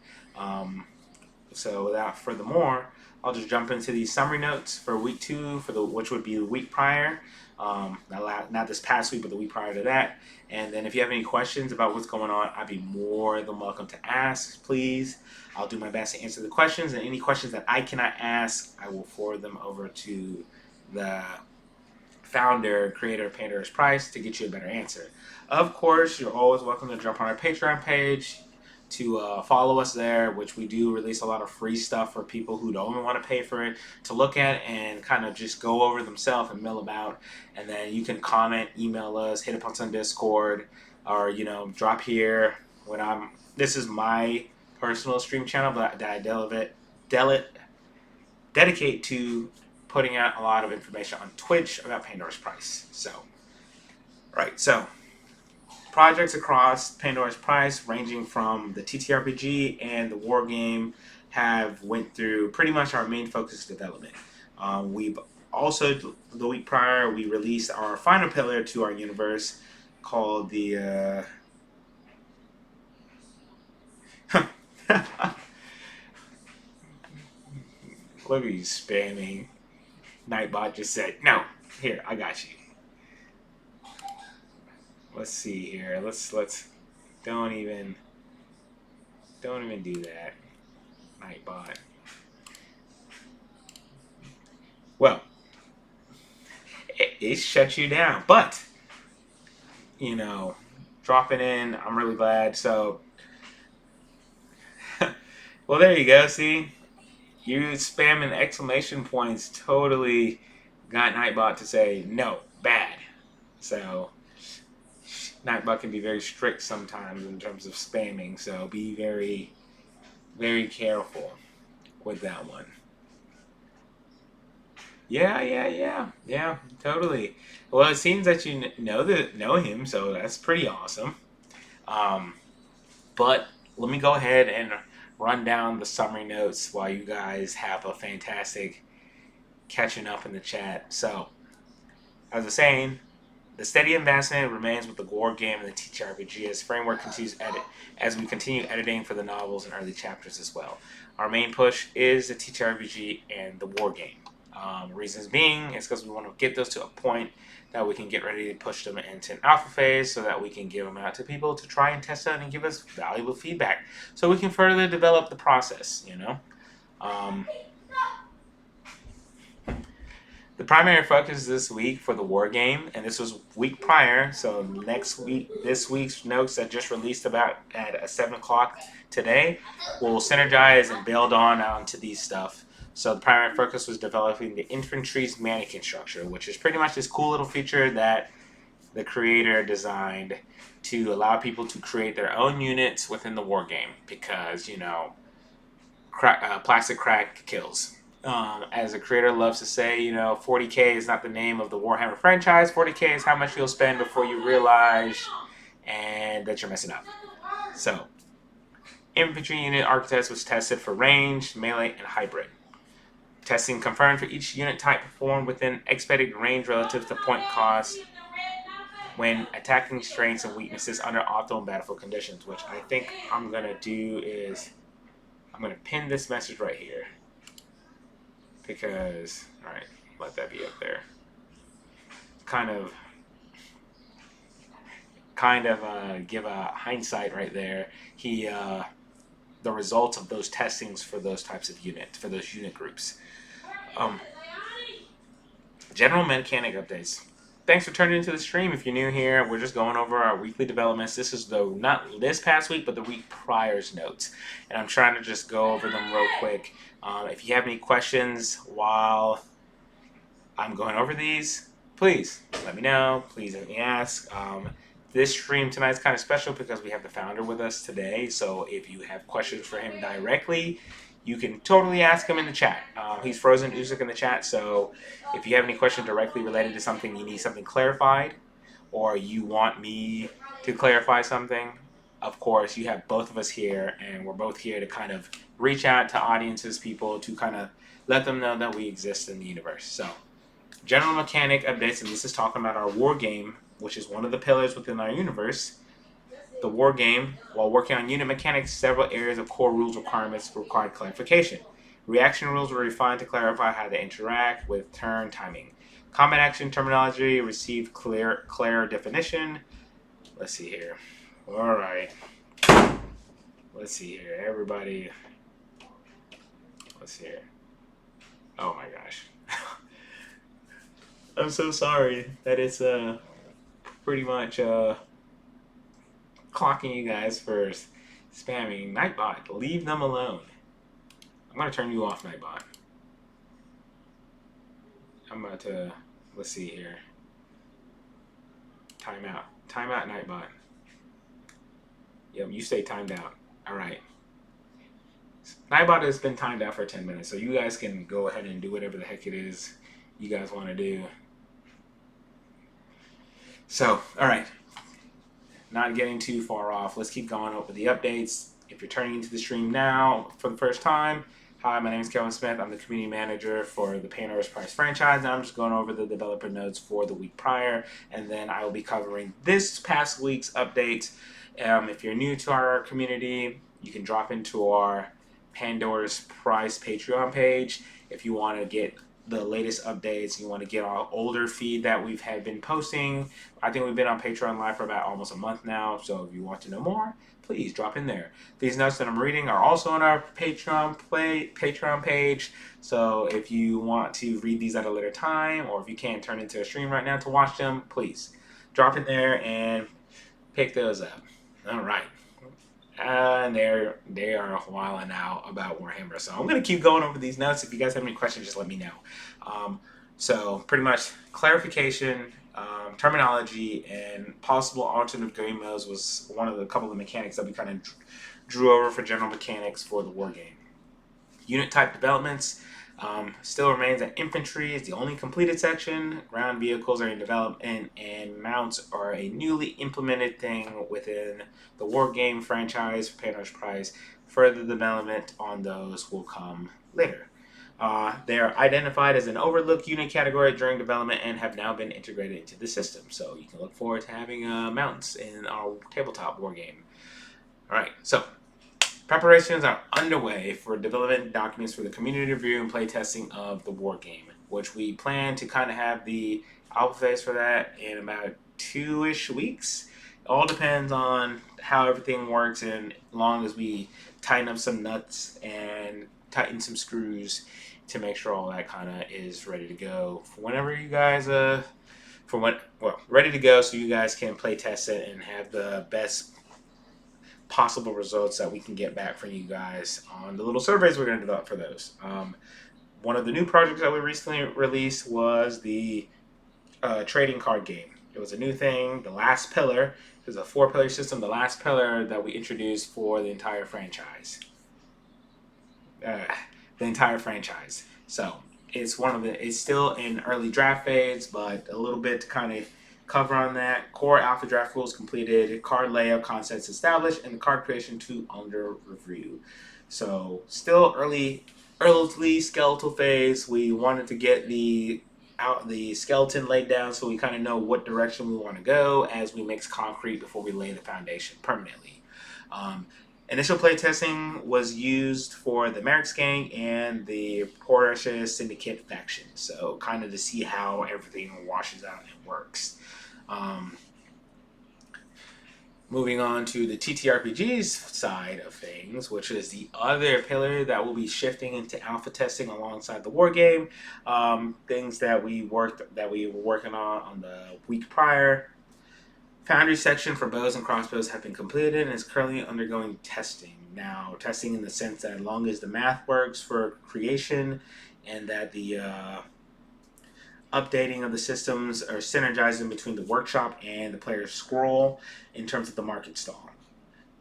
So without further more, I'll just jump into these summary notes for Week 2, which would be the week prior. Not this past week, but the week prior to that. And then if you have any questions about what's going on, I'd be more than welcome to ask, please. I'll do my best to answer the questions, and any questions that I cannot ask, I will forward them over to the founder, creator of Pandora's Price to get you a better answer. Of course, you're always welcome to jump on our Patreon page to follow us there, which we do release a lot of free stuff for people who don't even want to pay for it to look at and kind of just go over themselves and mill about. And then you can comment, email us, hit up on some Discord, or drop here this is my personal stream channel, but that I dedicate to putting out a lot of information on Twitch about Pandora's Price. So projects across Pandora's Price, ranging from the TTRPG and the war game, have went through pretty much our main focus development. We've also, the week prior, we released our final pillar to our universe called the look at you spamming. Nightbot just said, no, here, I got you. Let's see here. Let's don't even do that, Nightbot. Well, it shuts you down, but you know, dropping in, I'm really glad. So, well, there you go. See, you spamming exclamation points totally got Nightbot to say no, bad. So Nightbot can be very strict sometimes in terms of spamming, so be very, very careful with that one. Yeah, totally. Well, it seems that you know him, so that's pretty awesome. But let me go ahead and run down the summary notes while you guys have a fantastic catching up in the chat. So, as I was saying, the steady advancement remains with the war game and the TTRPG as framework continues as we continue editing for the novels and early chapters as well. Our main push is the TTRPG and the war game. Reasons being is because we want to get those to a point that we can get ready to push them into an alpha phase so that we can give them out to people to try and test out and give us valuable feedback so we can further develop the process, The primary focus this week for the war game, and this was week prior, so next week, this week's notes that just released about at 7 o'clock today will synergize and build onto these stuff. So the primary focus was developing the infantry's mannequin structure, which is pretty much this cool little feature that the creator designed to allow people to create their own units within the war game because, plastic crack kills. As the creator loves to say, 40K is not the name of the Warhammer franchise. 40K is how much you'll spend before you realize and that you're messing up. So, infantry unit archetypes was tested for range, melee, and hybrid. Testing confirmed for each unit type performed within expected range relative to point cost when attacking strengths and weaknesses under optimal battlefield conditions, which I think I'm going to do is I'm going to pin this message right here. Because, alright, let that be up there. Kind of give a hindsight right there. The results of those testings for those types of units, for those unit groups. General mechanic updates. Thanks for turning into the stream. If you're new here, we're just going over our weekly developments. This is not this past week, but the week prior's notes. And I'm trying to just go over them real quick. If you have any questions while I'm going over these, please let me know. Please let me ask. This stream tonight is kind of special because we have the founder with us today. So if you have questions for him directly, you can totally ask him in the chat. He's Frozen Usyk in the chat. So if you have any questions directly related to something, you need something clarified, or you want me to clarify something, of course, you have both of us here, and we're both here to kind of reach out to audiences, people, to kind of let them know that we exist in the universe. So, general mechanic updates, and this is talking about our war game, which is one of the pillars within our universe. The war game, while working on unit mechanics, several areas of core rules requirements required clarification. Reaction rules were refined to clarify how they interact with turn timing. Combat action terminology received clear definition. Let's see here. All right. Let's see here. Everybody. Let's see here. Oh my gosh. I'm so sorry that it's pretty much clocking you guys for spamming. Nightbot, leave them alone. I'm going to turn you off, Nightbot. I'm about to, let's see here. Timeout. Timeout, Nightbot. Yep, you stay timed out. Alright. Nightbot has been timed out for 10 minutes, so you guys can go ahead and do whatever the heck it is you guys want to do. So, alright. not getting too far off, let's keep going up with the updates. If you're turning into the stream now for the first time, hi, my name is Kelvin Smith. I'm the community manager for the Pandora's Prize franchise, and I'm just going over the developer notes for the week prior, and then I will be covering this past week's updates. If you're new to our community, you can drop into our Pandora's Prize Patreon page if you want to get the latest updates. You want to get our older feed that we've had been posting. I think we've been on Patreon Live for about almost a month now, so if you want to know more, please drop in there. These notes that I'm reading are also on our Patreon page, so if you want to read these at a later time, or if you can't turn into a stream right now to watch them, please drop in there and pick those up. All right. And they are whiling out about Warhammer. So I'm going to keep going over these notes. If you guys have any questions, just let me know. So pretty much clarification, terminology, and possible alternative game modes was one of the couple of mechanics that we kind of drew over for general mechanics for the war game. Unit type developments. Still remains that infantry is the only completed section. Ground vehicles are in development, and mounts are a newly implemented thing within the war game franchise for Pandora's Prize. Further development on those will come later. They are identified as an overlooked unit category during development and have now been integrated into the system. So you can look forward to having mounts in our tabletop war game. All right, so preparations are underway for development documents for the community review and play testing of the war game, which we plan to kind of have the alpha phase for that in about 2-ish weeks. It all depends on how everything works, and as long as we tighten up some nuts and tighten some screws to make sure all that kind of is ready to go for whenever you guys ready to go, so you guys can play test it and have the best possible results that we can get back from you guys on the little surveys we're going to develop for those. One of the new projects that we recently released was the trading card game. It was a new thing, the last pillar. It was a 4-pillar system, the last pillar that we introduced for the entire franchise. So it's still in early draft phase, but a little bit to kind of cover on that. Core alpha draft rules completed, card layout concepts established, and the card creation 2 under review. So still early skeletal phase. We wanted to get the skeleton laid down so we kind of know what direction we want to go as we mix concrete before we lay the foundation permanently. Initial playtesting was used for the Merrick's Gang and the Porsche Syndicate faction, so kind of to see how everything washes out and works. Moving on to the TTRPG's side of things, which is the other pillar that will be shifting into alpha testing alongside the war game. Things that we were working on the week prior. Foundry section for bows and crossbows have been completed and is currently undergoing testing. Now, testing in the sense that as long as the math works for creation and that the updating of the systems are synergizing between the workshop and the player's scroll in terms of the market stall.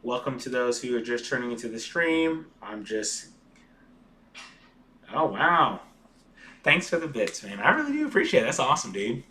Welcome to those who are just turning into the stream. Oh, wow. Thanks for the bits, man. I really do appreciate it. That's awesome, dude.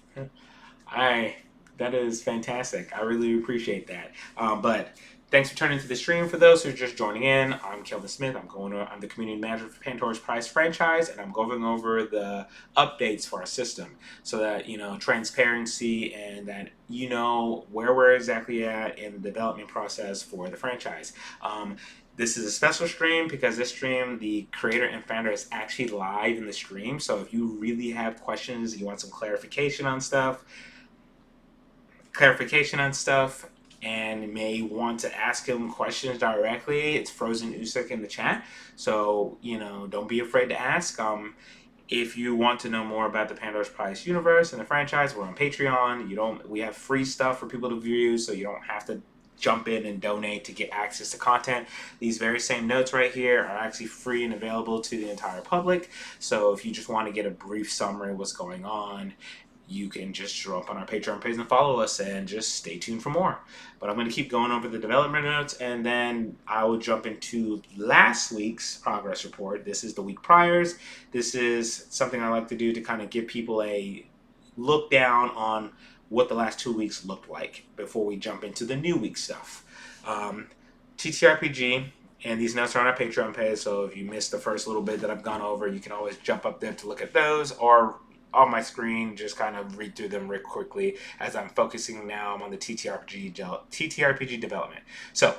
That is fantastic. I really appreciate that. But thanks for turning to the stream. For those who are just joining in, I'm Kelvin Smith. I'm the community manager for Pandora's Prize franchise, and I'm going over the updates for our system so that transparency and that where we're exactly at in the development process for the franchise. This is a special stream because this stream, the creator and founder is actually live in the stream. So if you really have questions, you want some clarification on stuff, and may want to ask him questions directly, it's Frozen Usyk in the chat. So, don't be afraid to ask. If you want to know more about the Pandora's Prize universe and the franchise, we're on Patreon. We have free stuff for people to view, so you don't have to jump in and donate to get access to content. These very same notes right here are actually free and available to the entire public. So if you just want to get a brief summary of what's going on, you can just show up on our Patreon page and follow us and just stay tuned for more. But I'm going to keep going over the development notes, and then I will jump into last week's progress report. This is the week priors. This is something I like to do to kind of give people look down on what the last 2 weeks looked like before we jump into the new week stuff. TTRPG, and these notes are on our Patreon page, so if you missed the first little bit that I've gone over, you can always jump up there to look at those, or on my screen, just kind of read through them real quickly as I'm focusing now on the TTRPG development. So,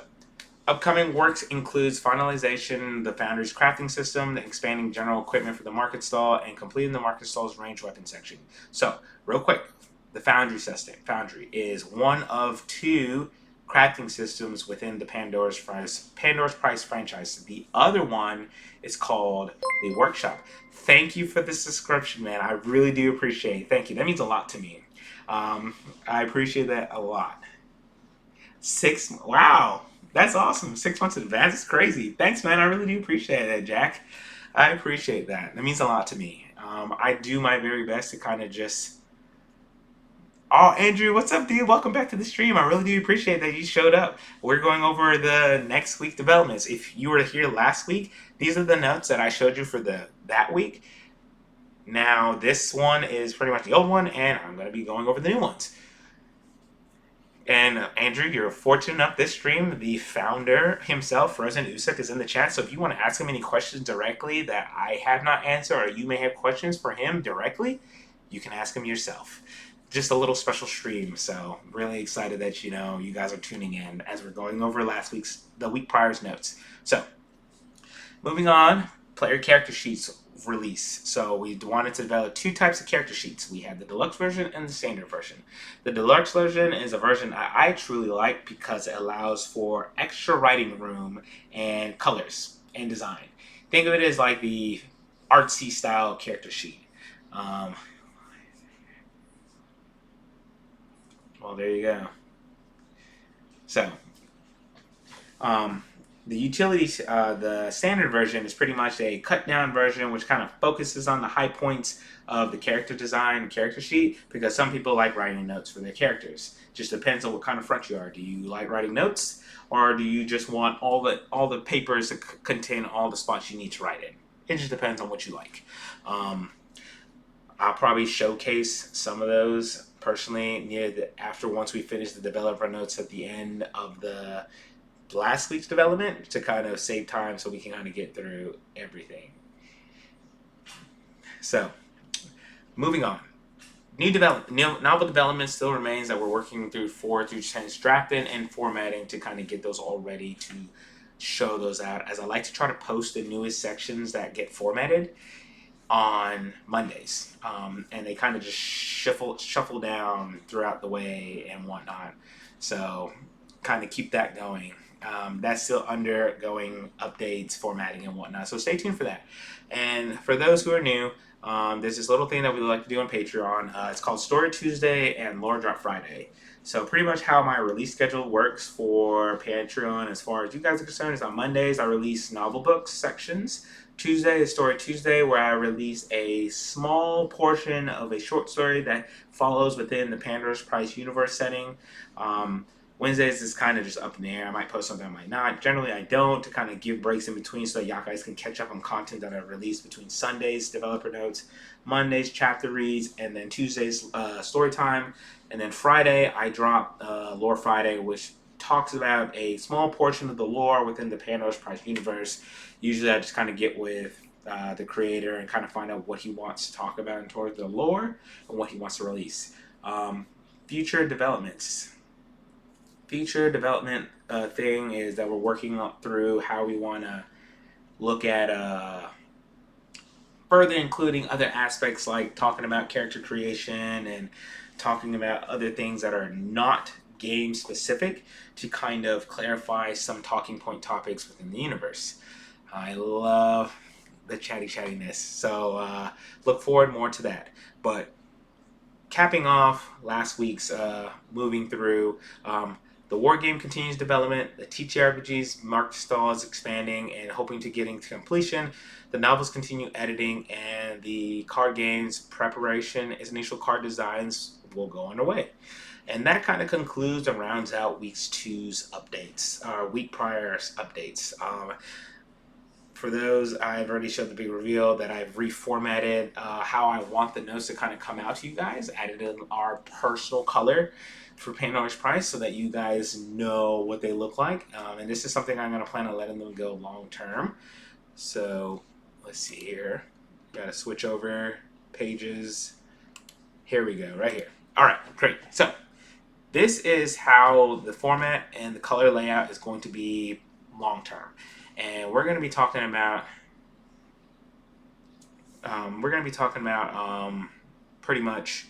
upcoming works includes finalization the Foundry's crafting system, expanding general equipment for the market stall, and completing the market stall's range weapon section. So, real quick, the Foundry system. Foundry is one of two crafting systems within the Pandora's Price franchise. The other one is called the Workshop. Thank you for this description, man. I really do appreciate it. Thank you. That means a lot to me. I appreciate that a lot. Wow. That's awesome. 6 months in advance is crazy. Thanks, man. I really do appreciate that, Jack. I appreciate that. That means a lot to me. I do my very best to kind of just... Oh, Andrew, what's up, dude? Welcome back to the stream. I really do appreciate that you showed up. We're going over the next week developments. If you were here last week, these are the notes that I showed you for that week. Now, this one is pretty much the old one, and I'm going to be going over the new ones. And Andrew, you're fortunate enough this stream, the founder himself, Frozen Usuk, is in the chat. So if you want to ask him any questions directly that I have not answered, or you may have questions for him directly, you can ask him yourself. Just a little special stream. So really excited that you guys are tuning in as we're going over the week prior's notes. So moving on, player character sheets release. So we wanted to develop two types of character sheets. We had the deluxe version and the standard version. The deluxe version is a version I truly like because it allows for extra writing room and colors and design. Think of it as like the artsy style character sheet. Well, there you go. So, the utilities, the standard version is pretty much a cut down version which kind of focuses on the high points of the character design and character sheet because some people like writing notes for their characters. Just depends on what kind of front you are. Do you like writing notes or do you just want all the papers to contain all the spots you need to write in? It just depends on what you like. I'll probably showcase some of those personally once we finish the developer notes at the end of the last week's development to kind of save time so we can kind of get through everything. So, moving on. Novel development still remains that we're working through 4 through 10 drafting and formatting to kind of get those all ready to show those out, as I like to try to post the newest sections that get formatted on Mondays, and they kind of just shuffle down throughout the way and whatnot. So kind of keep that going. That's still undergoing updates, formatting, and whatnot. So stay tuned for that. And for those who are new, there's this little thing that we like to do on Patreon. It's called Story Tuesday and Lore Drop Friday. So pretty much how my release schedule works for Patreon as far as you guys are concerned is on Mondays I release novel books sections. Tuesday is Story Tuesday, where I release a small portion of a short story that follows within the Pandora's Price universe setting. Wednesdays is kind of just up in the air. I might post something, I might not. Generally, I don't, to kind of give breaks in between so that y'all guys can catch up on content that I release between Sundays, developer notes, Mondays, chapter reads, and then Tuesdays, story time. And then Friday, I drop Lore Friday, which talks about a small portion of the lore within the Pandora's Price universe. Usually I just kind of get with the creator and kind of find out what he wants to talk about in towards the lore and what he wants to release. Future developments. Future development thing is that we're working through how we want to look at further including other aspects like talking about character creation and talking about other things that are not game specific to kind of clarify some talking point topics within the universe. I love the chattiness, so look forward more to that. But capping off last week's moving through, the war game continues development, the TTRPG's market stall is expanding and hoping to getting to completion, the novels continue editing, and the card games preparation as initial card designs will go underway. And that kind of concludes and rounds out week 2's updates, week prior's updates. for those, I've already showed the big reveal that I've reformatted how I want the notes to kind of come out to you guys, added in our personal color for Pandora's Price so that you guys know what they look like. And this is something I'm going to plan on letting them go long term. So let's see here. Got to switch over pages. Here we go, right here. All right, great. So this is how the format and the color layout is going to be long term. And we're going to be talking about pretty much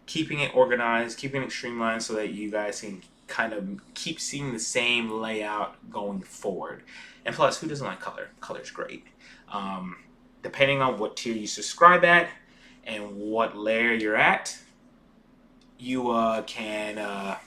keeping it organized, keeping it streamlined so that you guys can kind of keep seeing the same layout going forward. And plus, who doesn't like color? Color's great. Depending on what tier you subscribe at and what layer you're at, you can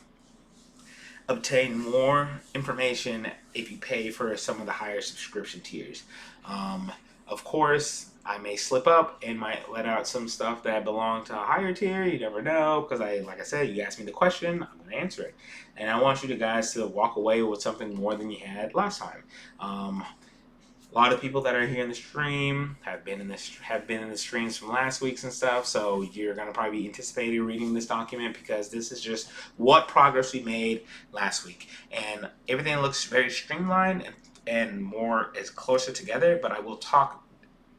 obtain more information if you pay for some of the higher subscription tiers. Of course, I may slip up and might let out some stuff that belong to a higher tier. You never know, because like I said, you asked me the question, I'm going to answer it. And I want you guys to walk away with something more than you had last time. A lot of people that are here in the stream have been in the streams from last week's and stuff, so you're going to probably be anticipating reading this document because this is just what progress we made last week. And everything looks very streamlined and more is closer together, but I will talk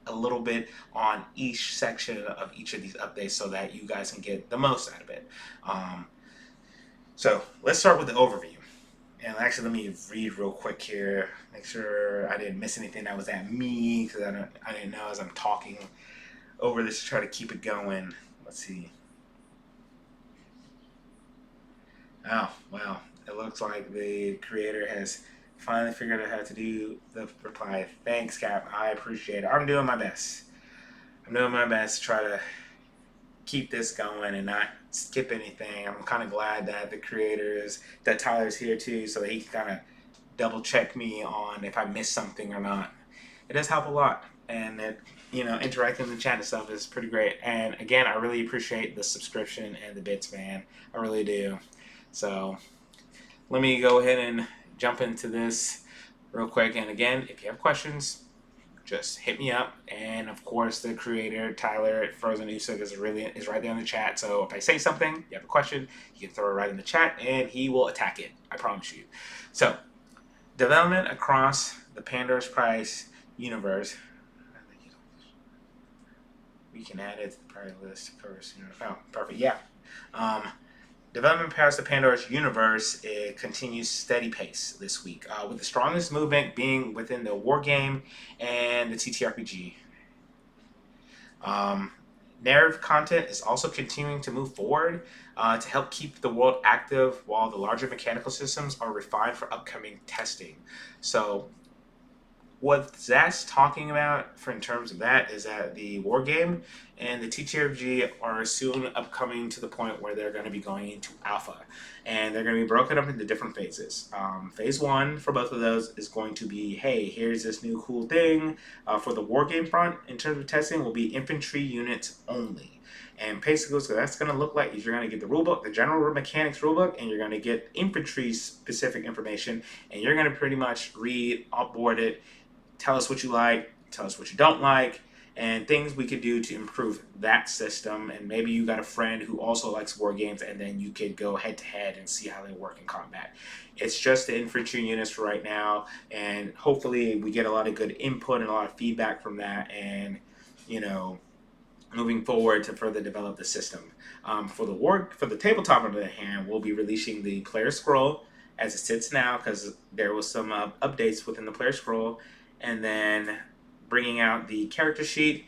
a little bit on each section of each of these updates so that you guys can get the most out of it. So let's start with the overview. And actually, let me read real quick here. Make sure I didn't miss anything that was at me, because I didn't know as I'm talking over this to try to keep it going. Let's see. Oh, wow. It looks like the creator has finally figured out how to do the reply. Thanks, Cap. I appreciate it. I'm doing my best. I'm doing my best to try to keep this going and not skip anything. I'm kind of glad that that Tyler's here too, so that he can kind of double check me on if I missed something or not. It does help a lot, and interacting in the chat and stuff is pretty great. And again, I really appreciate the subscription and the bits, man. I really do. So let me go ahead and jump into this real quick. And again, if you have questions, just hit me up. And of course, the creator, Tyler at Frozen Usug, is right there in the chat. So if I say something, you have a question, you can throw it right in the chat and he will attack it. I promise you. So, development across the Pandora's Prize universe. We can add it to the priority list first. Oh, perfect. Yeah. Development past the Pandora's universe, it continues steady pace this week, with the strongest movement being within the war game and the TTRPG. Narrative content is also continuing to move forward to help keep the world active while the larger mechanical systems are refined for upcoming testing. So what Zach's talking about in terms of that is that the war game and the TTRPG are soon upcoming to the point where they're going to be going into alpha, and they're going to be broken up into different phases. Phase 1 for both of those is going to be, hey, here's this new cool thing. For the war game front, in terms of testing, will be infantry units only. And basically, so that's going to look like is you're going to get the rulebook, the general mechanics rulebook, and you're going to get infantry specific information, and you're going to pretty much read, upboard it, tell us what you like, tell us what you don't like, and things we could do to improve that system. And maybe you got a friend who also likes war games, and then you could go head to head and see how they work in combat. It's just the infantry units for right now, and hopefully we get a lot of good input and a lot of feedback from that, and moving forward to further develop the system. For the tabletop on the other hand, we'll be releasing the player scroll as it sits now, because there was some updates within the player scroll, and then bringing out the character sheet,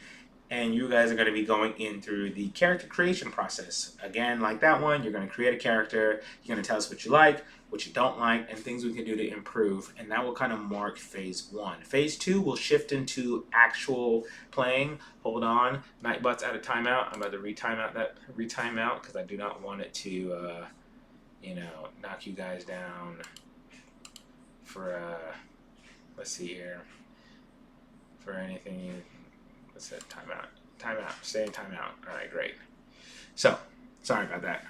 and you guys are going to be going in through the character creation process. Again, like that one, you're going to create a character, you're going to tell us what you like, what you don't like, and things we can do to improve, and that will kind of mark phase 1. Phase 2 will shift into actual playing. Hold on, Nightbot's out of timeout. I'm about to retime out because I do not want it to knock you guys down for let's see here. For anything, let's set timeout, stay in timeout. All right, great. So, sorry about that.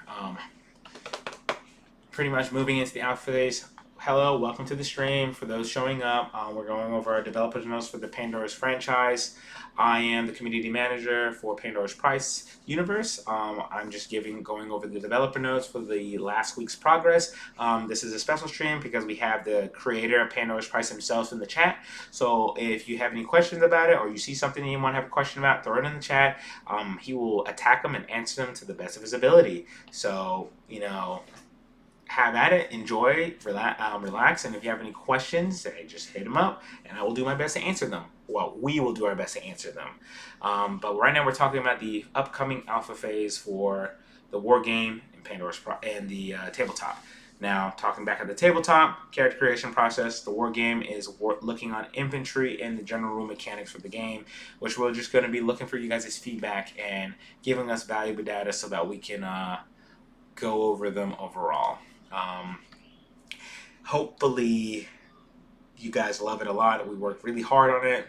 Pretty much moving into the alpha phase, hello, welcome to the stream. For those showing up, we're going over our developers notes for the Pandora's franchise. I am the community manager for Pandora's Price universe. I'm just going over the developer notes for the last week's progress. This is a special stream because we have the creator of Pandora's Price himself in the chat. So if you have any questions about it, or you see something you want to have a question about, throw it in the chat. He will attack them and answer them to the best of his ability. So, have at it, enjoy, relax, and if you have any questions, just hit them up, and I will do my best to answer them. Well, we will do our best to answer them. But right now we're talking about the upcoming alpha phase for the war game and Pandora's and the tabletop. Now, talking back at the tabletop, character creation process, the war game is looking on infantry and the general rule mechanics for the game, which we're just going to be looking for you guys' feedback and giving us valuable data so that we can go over them overall. Hopefully you guys love it a lot. We work really hard on it,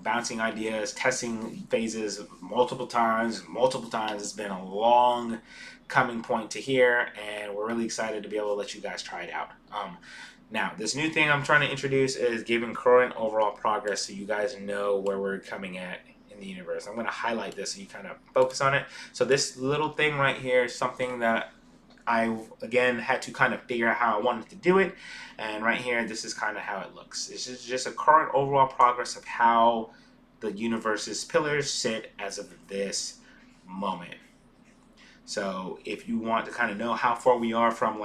bouncing ideas, testing phases multiple times. It's been a long coming point to here, and we're really excited to be able to let you guys try it out. Now, this new thing I'm trying to introduce is giving current overall progress so you guys know where we're coming at in the universe. I'm going to highlight this so you kind of focus on it. So this little thing right here is something that I, again, had to kind of figure out how I wanted to do it. And right here, this is kind of how it looks. This is just a current overall progress of how the universe's pillars sit as of this moment. So if you want to kind of know how far we are from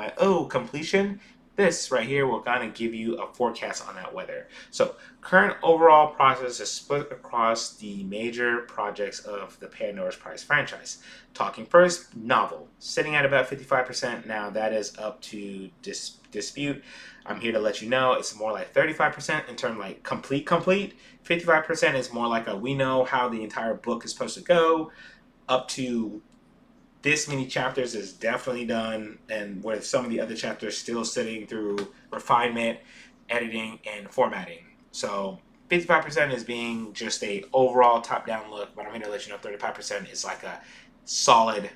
completion, this right here will kind of give you a forecast on that weather. So current overall process is split across the major projects of the Pandora's Prize franchise. Talking first, novel, sitting at about 55%. Now that is up to dispute. I'm here to let you know it's more like 35% in terms like complete. 55% is more like we know how the entire book is supposed to go. Up to this many chapters is definitely done, and with some of the other chapters still sitting through refinement, editing, and formatting. So 55% is being just a overall top-down look, but I'm going to let you know 35% is like a solid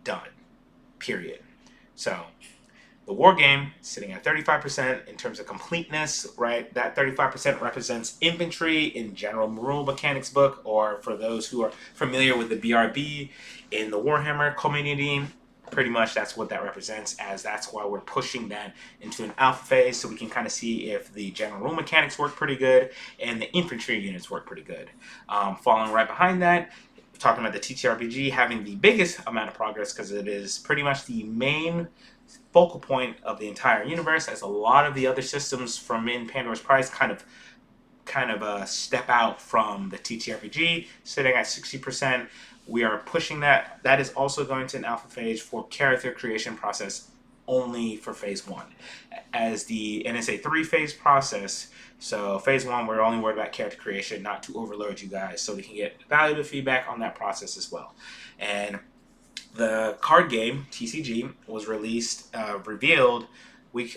done, period. So the war game sitting at 35% in terms of completeness, right? That 35% represents infantry in general rule mechanics book, or for those who are familiar with the BRB in the Warhammer community, pretty much that's what that represents, as that's why we're pushing that into an alpha phase so we can kind of see if the general rule mechanics work pretty good and the infantry units work pretty good. Following right behind that, talking about the TTRPG having the biggest amount of progress because it is pretty much the main focal point of the entire universe, as a lot of the other systems from in Pandora's Prize kind of step out from the TTRPG, sitting at 60%. We are pushing that. That is also going to an alpha phase for character creation process only for phase 1. And it's a 3-phase process. So phase 1, we're only worried about character creation, not to overload you guys, so we can get valuable feedback on that process as well. And the card game, TCG, was revealed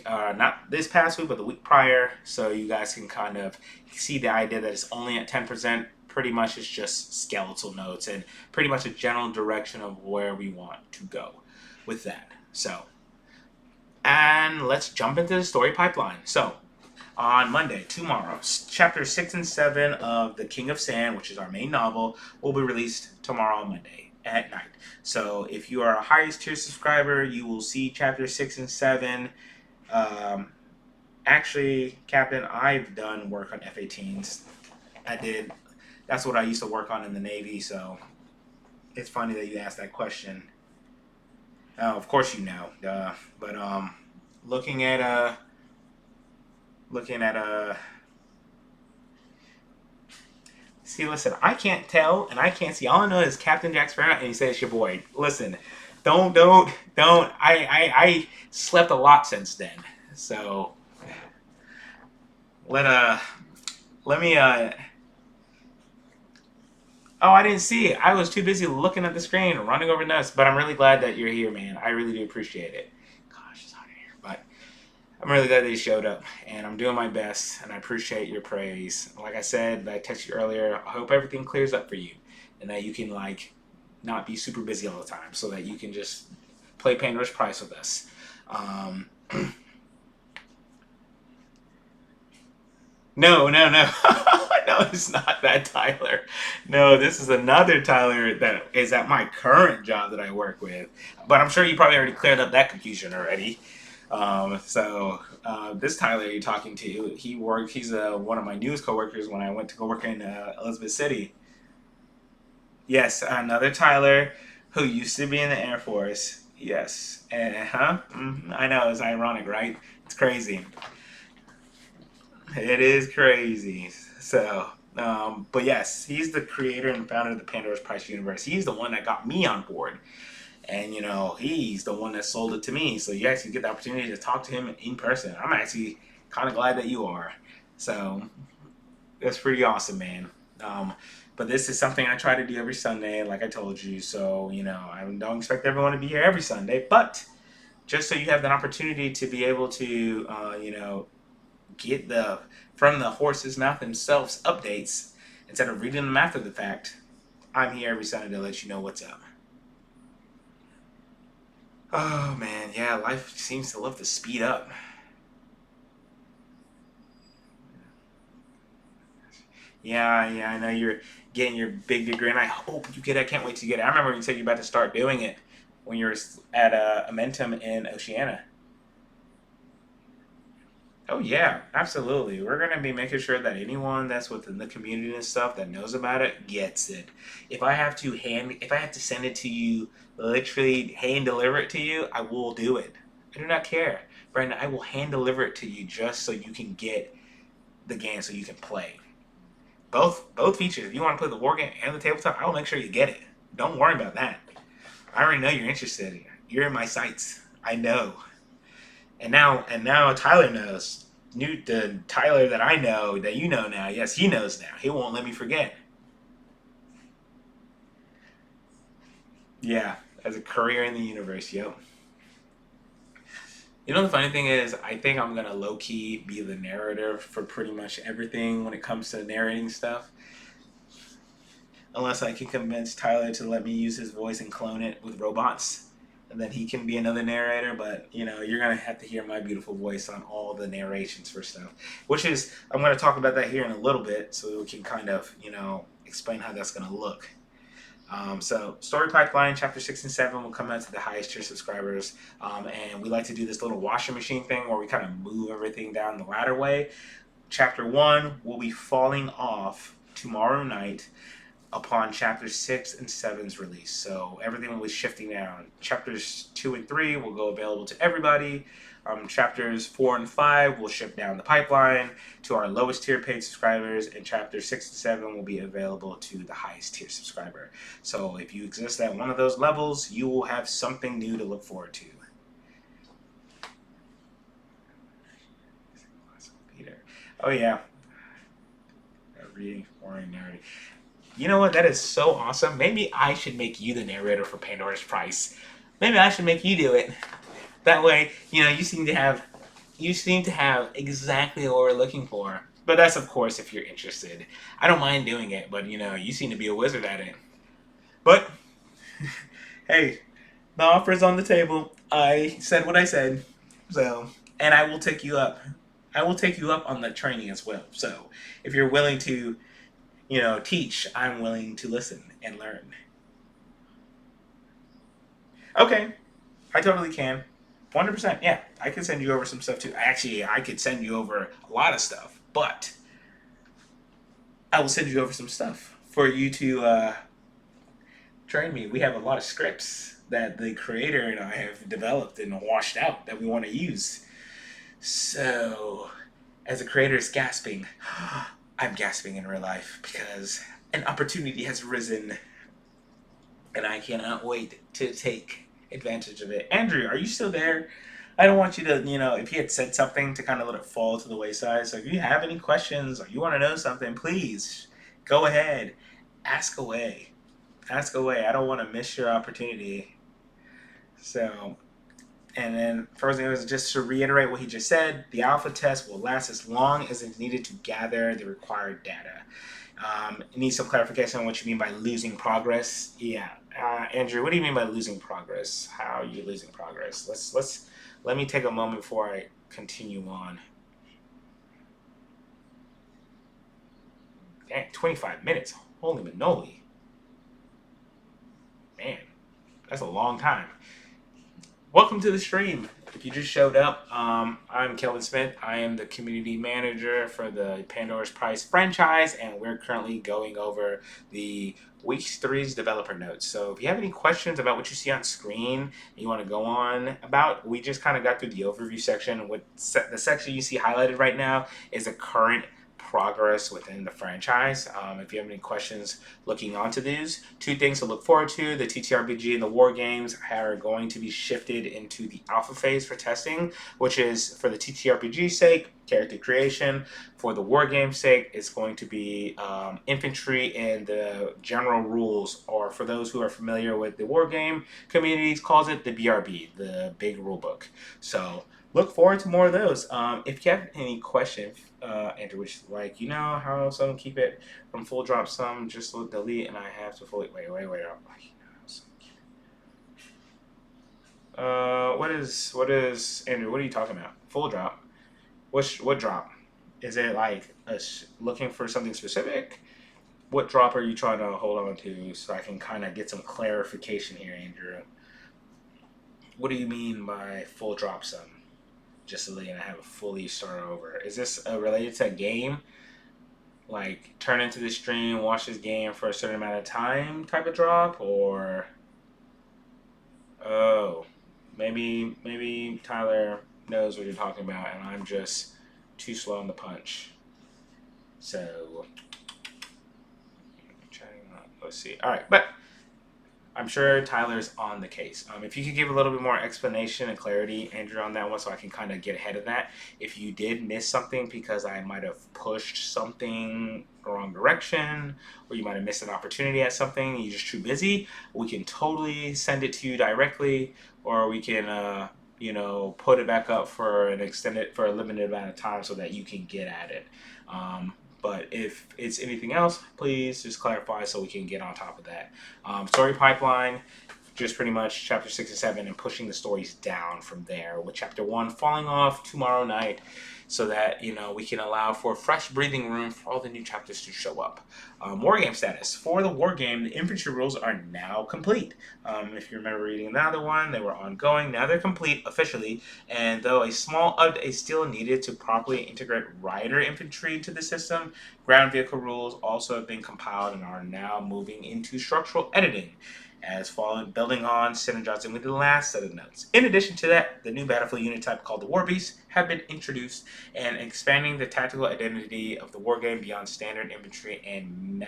not this past week, but the week prior, so you guys can kind of see the idea that it's only at 10%. Pretty much it's just skeletal notes and pretty much a general direction of where we want to go with that. So, and let's jump into the story pipeline. So, on Monday, tomorrow, chapter 6 and 7 of The King of Sand, which is our main novel, will be released tomorrow, Monday at night. So if you are a highest tier subscriber, you will see chapter 6 and 7. Actually, Captain, I've done work on F-18s. That's what I used to work on in the Navy, so it's funny that you asked that question. Of course you know, but looking at see, listen, I can't tell and I can't see. All I know is Captain Jack Sparrow, and he says, "Your boy." Listen, don't. I slept a lot since then, so let me. Oh, I didn't see it. I was too busy looking at the screen, running over nuts. But I'm really glad that you're here, man. I really do appreciate it. Gosh, it's hot in here, but I'm really glad that you showed up, and I'm doing my best, and I appreciate your praise. Like I said, I texted you earlier, I hope everything clears up for you, and that you can, not be super busy all the time, so that you can just play Pandora's Prize with us. No, no, no. No, it's not that Tyler. No, this is another Tyler that is at my current job that I work with. But I'm sure you probably already cleared up that confusion already. This Tyler you're talking to, he's one of my newest coworkers when I went to go work in Elizabeth City. Yes, another Tyler who used to be in the Air Force. Yes. Huh? I know, it's ironic, right? It's crazy. It is crazy. But yes, he's the creator and founder of the Pandora's Price universe. He's the one that got me on board. And, he's the one that sold it to me. So you actually get the opportunity to talk to him in person. I'm actually kind of glad that you are. So that's pretty awesome, man. Um, but this is something I try to do every Sunday, like I told you. So, I don't expect everyone to be here every Sunday, but just so you have that opportunity to be able to, get the from the horse's mouth themselves updates instead of reading them after the fact. I'm here every Sunday to let you know what's up. Oh man, yeah, life seems to love to speed up. Yeah, yeah, I know you're getting your big degree, and I hope you get it. I can't wait to get it. I remember you said you were about to start doing it when you were at Amentum in Oceania. Oh yeah, absolutely. We're gonna be making sure that anyone that's within the community and stuff that knows about it gets it. If I have to send it to you, literally hand deliver it to you, I will do it. I do not care, Brandon. I will hand deliver it to you just so you can get the game, so you can play both features. If you want to play the war game and the tabletop, I will make sure you get it. Don't worry about that. I already know you're interested. You're in my sights. I know. And now Tyler knows. The Tyler that I know, that you know now, yes, he knows now. He won't let me forget. Yeah, as a career in the universe, yep. The funny thing is, I think I'm gonna low key be the narrator for pretty much everything when it comes to narrating stuff. Unless I can convince Tyler to let me use his voice and clone it with robots, and then he can be another narrator. But you're gonna have to hear my beautiful voice on all the narrations for stuff. Which is, I'm gonna talk about that here in a little bit, so we can kind of explain how that's gonna look. So story pipeline, chapter 6 and 7 will come out to the highest tier subscribers, and we like to do this little washing machine thing where we kind of move everything down the ladder way. Chapter 1 will be falling off tomorrow night upon chapters 6 and 7's release. So everything will be shifting down. Chapters 2 and 3 will go available to everybody. Chapters 4 and 5 will shift down the pipeline to our lowest tier paid subscribers, and chapters 6 and 7 will be available to the highest tier subscriber. So if you exist at one of those levels, you will have something new to look forward to. Oh yeah, reading foreign narrative. You know what? That is so awesome. Maybe I should make you the narrator for Pandora's Price. Maybe I should make you do it. That way, you seem to have exactly what we're looking for. But that's of course if you're interested. I don't mind doing it, but you seem to be a wizard at it. But hey, the offer is on the table. I said what I said. So, and I will take you up. I will take you up on the training as well. So, if you're willing to, teach, I'm willing to listen and learn. Okay, I totally can. 100%. Yeah, I can send you over some stuff too. Actually, I could send you over a lot of stuff, but I will send you over some stuff for you to train me. We have a lot of scripts that the creator and I have developed and washed out that we want to use. So, as a creator is gasping, I'm gasping in real life because an opportunity has risen and I cannot wait to take advantage of it. Andrew, are you still there? I don't want you to, if you had said something to kind of let it fall to the wayside. So if you have any questions or you want to know something, please go ahead, ask away. Ask away. I don't want to miss your opportunity. So, and then first thing was just to reiterate what he just said. The alpha test will last as long as it's needed to gather the required data. Need some clarification on what you mean by losing progress. Yeah, Andrew, what do you mean by losing progress? How are you losing progress? Let me take a moment before I continue on. Dang, 25 minutes. Holy manoli. Man, that's a long time. Welcome to the stream. If you just showed up, I'm Kelvin Smith. I am the community manager for the Pandora's Prize franchise, and we're currently going over the Week 3's developer notes. So if you have any questions about what you see on screen and you want to go on about, we just kind of got through the overview section. The section you see highlighted right now is the current progress within the franchise. If you have any questions looking onto these, two things to look forward to: the TTRPG and the war games are going to be shifted into the alpha phase for testing, which is for the TTRPG sake, character creation. For the war game sake, it's going to be infantry and the general rules, or for those who are familiar with the war game communities, calls it the BRB, the big rule book. So look forward to more of those. If you have any questions, Andrew, which is like, how some keep it from full drop, some just delete, and I have to fully wait. What is Andrew? What are you talking about? Full drop? What drop? Is it like looking for something specific? What drop are you trying to hold on to so I can kind of get some clarification here, Andrew? What do you mean by full drop some? Just so they have a fully start over. Is this related to a game? Like turn into the stream, watch this game for a certain amount of time type of drop? Or maybe Tyler knows what you're talking about and I'm just too slow on the punch. So let's see. All right, but I'm sure Tyler's on the case. If you could give a little bit more explanation and clarity, Andrew, on that one, so I can kind of get ahead of that. If you did miss something because I might have pushed something the wrong direction, or you might have missed an opportunity at something, and you're just too busy, we can totally send it to you directly, or we can, put it back up for a limited amount of time so that you can get at it. But if it's anything else, please just clarify so we can get on top of that. Story pipeline, just pretty much chapter 6 and 7 and pushing the stories down from there, with chapter 1 falling off tomorrow night so that, we can allow for fresh breathing room for all the new chapters to show up. War game status. For the war game, the infantry rules are now complete. If you remember reading the other one, they were ongoing. Now they're complete officially, and though a small update is still needed to properly integrate rider infantry into the system, ground vehicle rules also have been compiled and are now moving into structural editing, as followed, building on, synergizing with the last set of notes. In addition to that, the new battlefield unit type called the War Beast have been introduced, and expanding the tactical identity of the wargame beyond standard infantry and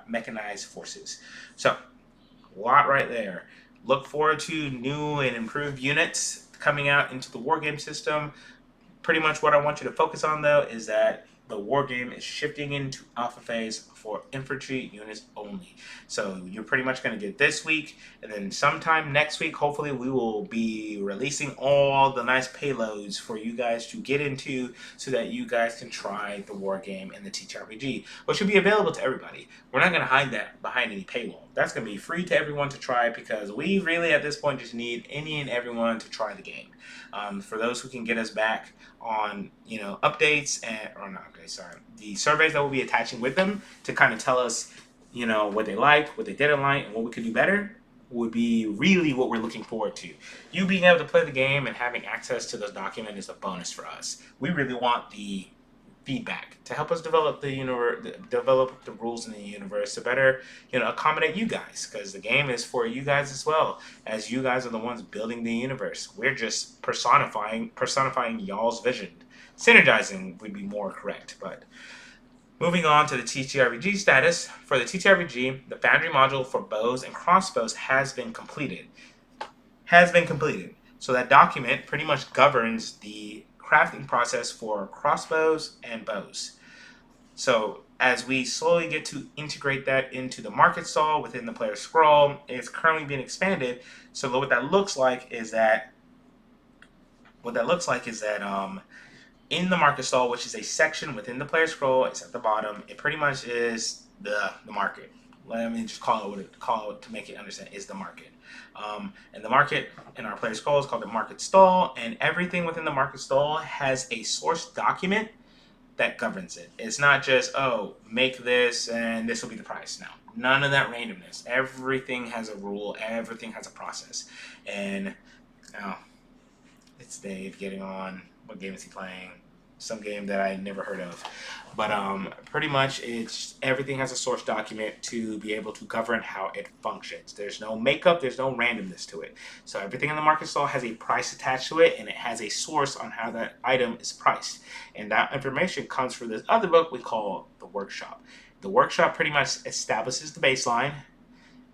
mechanized forces. So, a lot right there. Look forward to new and improved units coming out into the wargame system. Pretty much what I want you to focus on, though, is that the war game is shifting into alpha phase for infantry units only. So you're pretty much going to get this week, and then sometime next week, hopefully, we will be releasing all the nice payloads for you guys to get into so that you guys can try the war game and the TTRPG, which should be available to everybody. We're not going to hide that behind any paywall. That's going to be free to everyone to try, because we really, at this point, just need any and everyone to try the game. For those who can get us back on, updates the surveys that we'll be attaching with them to kind of tell us, what they liked, what they didn't like, and what we could do better, would be really what we're looking forward to. You being able to play the game and having access to those documents is a bonus for us. We really want the feedback to help us develop develop the rules in the universe to better, accommodate you guys, because the game is for you guys as well, as you guys are the ones building the universe. We're just personifying y'all's vision. Synergizing would be more correct, but moving on to the TTRPG status. For the TTRPG, the Foundry module for bows and crossbows has been completed. So that document pretty much governs the crafting process for crossbows and bows. So as we slowly get to integrate that into the market stall within the player scroll, it's currently being expanded. So what that looks like is that in the market stall, which is a section within the player scroll, it's at the bottom. It pretty much is the market. Let me just call it to make it understand, is the market. And the market in our player scroll is called the market stall, and everything within the market stall has a source document that governs it. It's not just, oh, make this and this will be the price. No, none of that randomness. Everything has a rule. Everything has a process. And now it's Dave getting on. What game is he playing? Some game that I never heard of. But pretty much it's everything has a source document to be able to govern how it functions. There's no makeup, there's no randomness to it. So everything in the market stall has a price attached to it, and it has a source on how that item is priced. And that information comes from this other book we call the workshop. The workshop pretty much establishes the baseline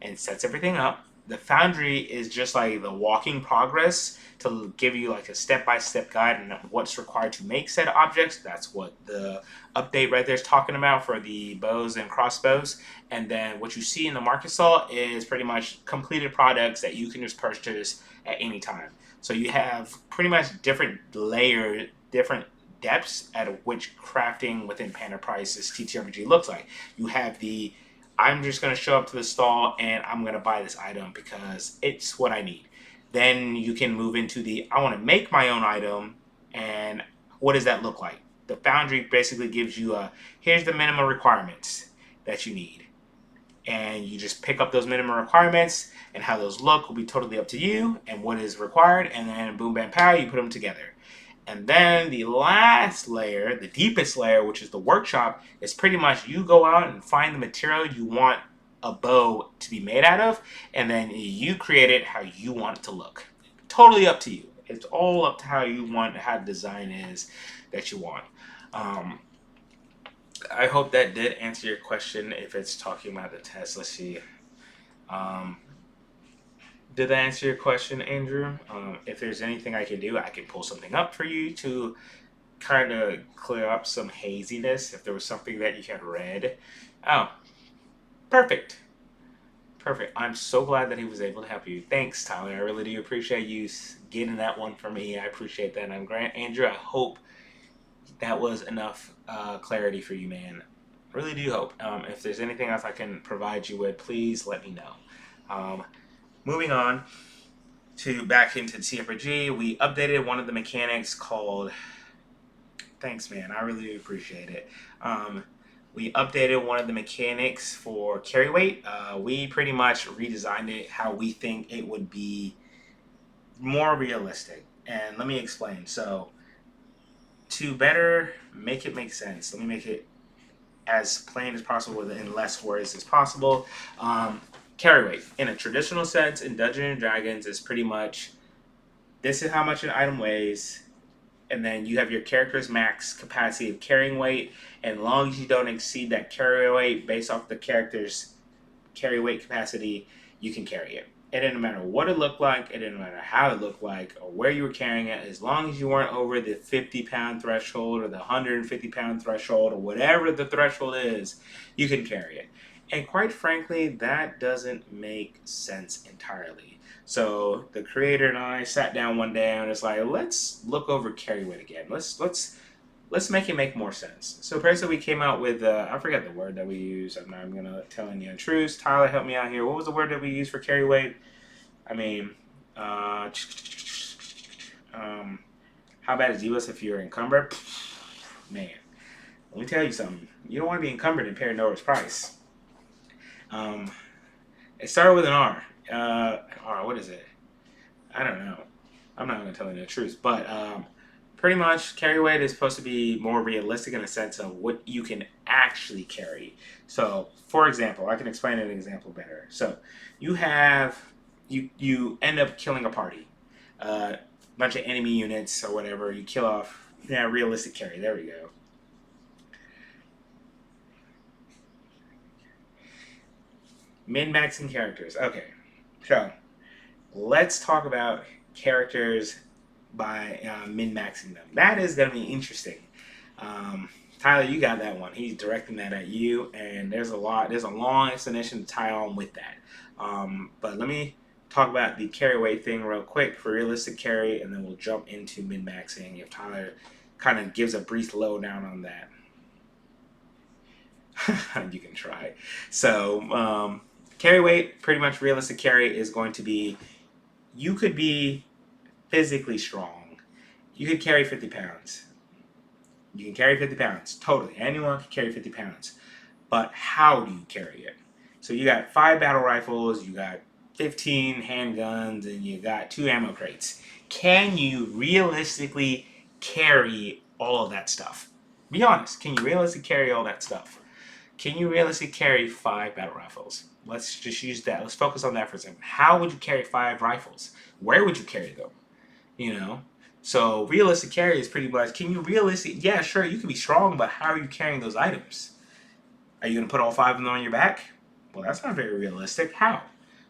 and sets everything up. The foundry is just like the walking progress to give you like a step-by-step guide on what's required to make said objects. That's what the update right there is talking about for the bows and crossbows. And then what you see in the market stall is pretty much completed products that you can just purchase at any time. So you have pretty much different layers, different depths at which crafting within Pandora Price's TTRPG looks like. You have the I'm just going to show up to the stall and I'm going to buy this item because it's what I need. Then you can move into the I want to make my own item, and what does that look like? The foundry basically gives you here's the minimum requirements that you need. And you just pick up those minimum requirements, and how those look will be totally up to you and what is required, and then boom, bam, pow, you put them together. And then the last layer, the deepest layer, which is the workshop, is pretty much you go out and find the material you want a bow to be made out of, and then you create it how you want it to look. Totally up to you. It's all up to how you want, how the design is that you want. I hope that did answer your question. If it's talking about the test, let's see. Did that answer your question, Andrew? If there's anything I can do, I can pull something up for you to kind of clear up some haziness if there was something that you had read. Oh, perfect. Perfect. I'm so glad that he was able to help you. Thanks, Tyler. I really do appreciate you getting that one for me. I appreciate that. And I'm Grant. Andrew, I hope that was enough clarity for you, man. Really do hope. If there's anything else I can provide you with, please let me know. Moving on to back into TFRG, we updated one of the mechanics called. Thanks, man. I really do appreciate it. We updated one of the mechanics for carry weight. We pretty much redesigned it how we think it would be more realistic. And let me explain. So, to better make it make sense, let me make it as plain as possible in less words as possible. Carry weight, in a traditional sense in Dungeons and Dragons, is pretty much this is how much an item weighs, and then you have your character's max capacity of carrying weight, and as long as you don't exceed that carry weight based off the character's carry weight capacity, you can carry it. It didn't matter what it looked like, it didn't matter how it looked like, or where you were carrying it, as long as you weren't over the 50-pound threshold or the 150-pound threshold or whatever the threshold is, you can carry it. And quite frankly, that doesn't make sense entirely. So the creator and I sat down one day and it's like, let's look over carry weight again. Let's make it make more sense. So basically we came out with, I forget the word that we use. I'm not going to tell any untruths. Tyler, help me out here. What was the word that we used for carry weight? I mean, how bad is US if you're encumbered? Man, let me tell you something. You don't want to be encumbered in Pandora's Price. It started with an R. R, what is it? I don't know. I'm not going to tell you the truth. But pretty much, carry weight is supposed to be more realistic in the sense of what you can actually carry. So, for example, I can explain an example better. So, you have, you end up killing a party. Bunch of enemy units or whatever. You kill off, realistic carry. There we go. Min-maxing characters. Okay, so let's talk about characters by min-maxing them. That is going to be interesting. Tyler, you got that one. He's directing that at you, and there's a long explanation to tie on with that. But let me talk about the carry weight thing real quick for realistic carry, and then we'll jump into min-maxing if Tyler kind of gives a brief lowdown on that. You can try. So, carry weight, pretty much realistic carry is going to be, you could be physically strong. You could carry 50 pounds. You can carry 50 pounds. Totally. Anyone can carry 50 pounds. But how do you carry it? So you got 5 battle rifles, you got 15 handguns, and you got 2 ammo crates. Can you realistically carry all of that stuff? Be honest. Can you realistically carry all that stuff? Can you realistically carry 5 battle rifles? Let's just use that. Let's focus on that for a second. How would you carry 5 rifles? Where would you carry them? You know? So realistic carry is pretty much, can you realistic? Yeah, sure, you can be strong, but how are you carrying those items? Are you going to put all 5 of them on your back? Well, that's not very realistic. How?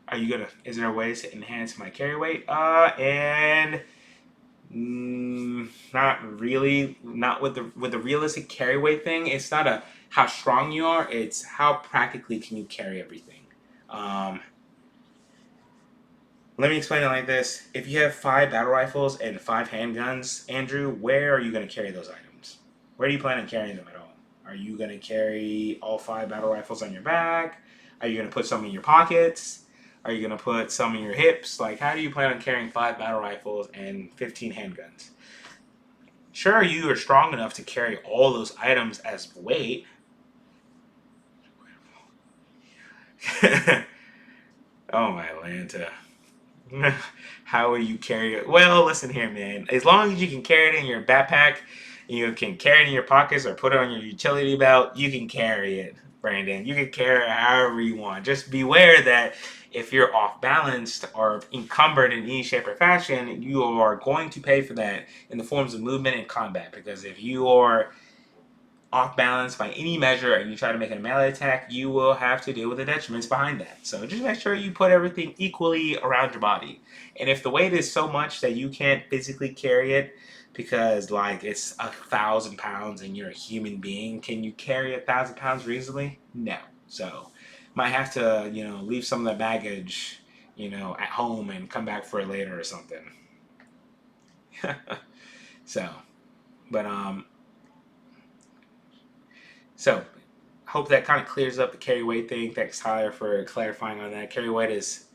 Are you going to, is there ways to enhance my carry weight? Not really. Not with the realistic carry weight thing. It's not a how strong you are. It's how practically can you carry everything. Let me explain it like this. If you have 5 battle rifles and 5 handguns, Andrew, where are you going to carry those items? Where do you plan on carrying them at all? Are you going to carry all 5 battle rifles on your back? Are you going to put some in your pockets? Are you going to put some in your hips? Like, how do you plan on carrying 5 battle rifles and 15 handguns? Sure, you are strong enough to carry all those items as weight. Oh, my Atlanta. How will you carry it? Well, listen here, man. As long as you can carry it in your backpack, you can carry it in your pockets or put it on your utility belt, you can carry it, Brandon. You can carry it however you want. Just beware that if you're off balanced or encumbered in any shape or fashion, you are going to pay for that in the forms of movement and combat. Because if you are off balance by any measure and you try to make a melee attack, you will have to deal with the detriments behind that. So just make sure you put everything equally around your body. And if the weight is so much that you can't physically carry it because like it's 1,000 pounds and you're a human being, can you carry 1,000 pounds reasonably? No. So might have to, leave some of the baggage, at home and come back for it later or something. So, but So, hope that kind of clears up the carry weight thing. Thanks, Tyler, for clarifying on that. Carry weight is,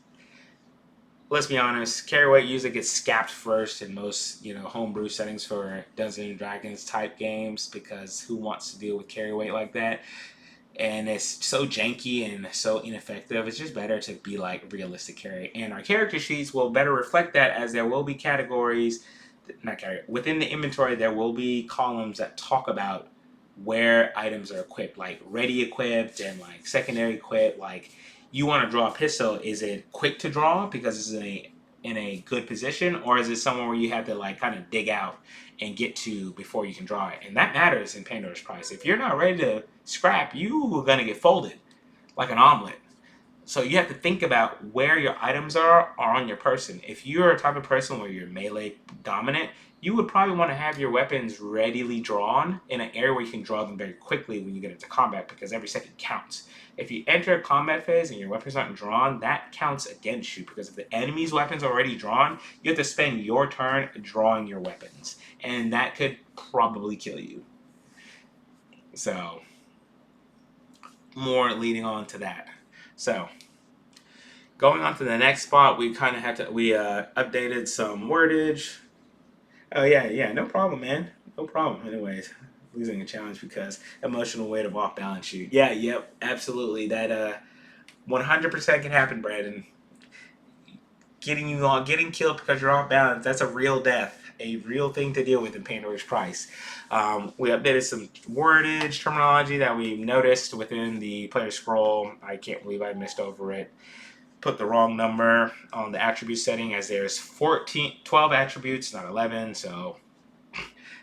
let's be honest, carry weight usually gets scapped first in most, homebrew settings for Dungeons and Dragons type games because who wants to deal with carry weight like that? And it's so janky and so ineffective. It's just better to be like realistic carry. And our character sheets will better reflect that as there will be categories, within the inventory, there will be columns that talk about where items are equipped, like ready equipped and like secondary equipped. Like you want to draw a pistol, is it quick to draw because it's in a good position, or is it somewhere where you have to like kind of dig out and get to before you can draw it? And that matters in Pandora's Price. If you're not ready to scrap, you are gonna get folded like an omelet. So you have to think about where your items are on your person. If you're a type of person where you're melee dominant, you would probably want to have your weapons readily drawn in an area where you can draw them very quickly when you get into combat because every second counts. If you enter a combat phase and your weapons aren't drawn, that counts against you because if the enemy's weapons are already drawn, you have to spend your turn drawing your weapons. And that could probably kill you. So, more leading on to that. So, going on to the next spot, we kind of had to, we updated some wordage. Oh, yeah, no problem, man. No problem. Anyways, losing a challenge because emotional weight of off balance shoot. Yeah, yep, absolutely. That 100% can happen, Brandon. Getting killed because you're off balance, that's a real death. A real thing to deal with in Pandora's Price. We updated some wordage terminology that we noticed within the player scroll. I can't believe I missed over it. Put the wrong number on the attribute setting as there's 12 attributes, not 11. So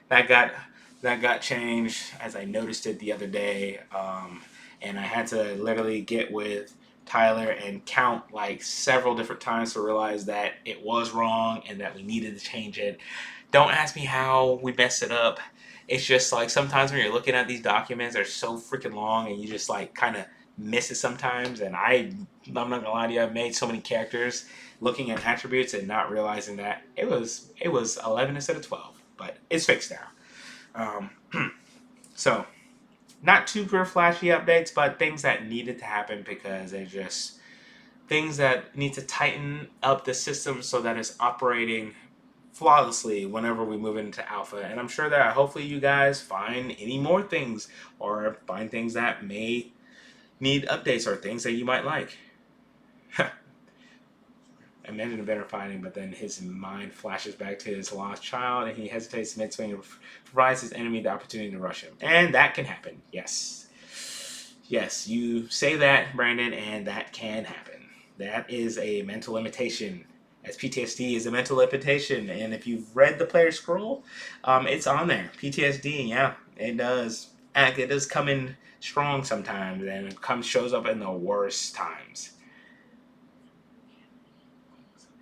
that got changed as I noticed it the other day. And I had to literally get with Tyler and count like several different times to realize that it was wrong and that we needed to change it. Don't ask me how we messed it up. It's just like sometimes when you're looking at these documents, they're so freaking long and you just like kind of miss it sometimes. And I'm not gonna lie to you, I've made so many characters looking at attributes and not realizing that it was 11 instead of 12, but it's fixed now. So not super flashy updates, but things that needed to happen because they're just things that need to tighten up the system so that it's operating flawlessly whenever we move into alpha. And I'm sure that hopefully you guys find any more things or find things that may need updates or things that you might like. Imagine a better fighting, but then his mind flashes back to his lost child and he hesitates mid-swing and provides his enemy the opportunity to rush him. And that can happen, yes. Yes, you say that, Brandon, and that can happen. That is a mental limitation, as PTSD is a mental limitation. And if you've read the player scroll, it's on there. PTSD, yeah, it does act. It does come in strong sometimes, and it shows up in the worst times.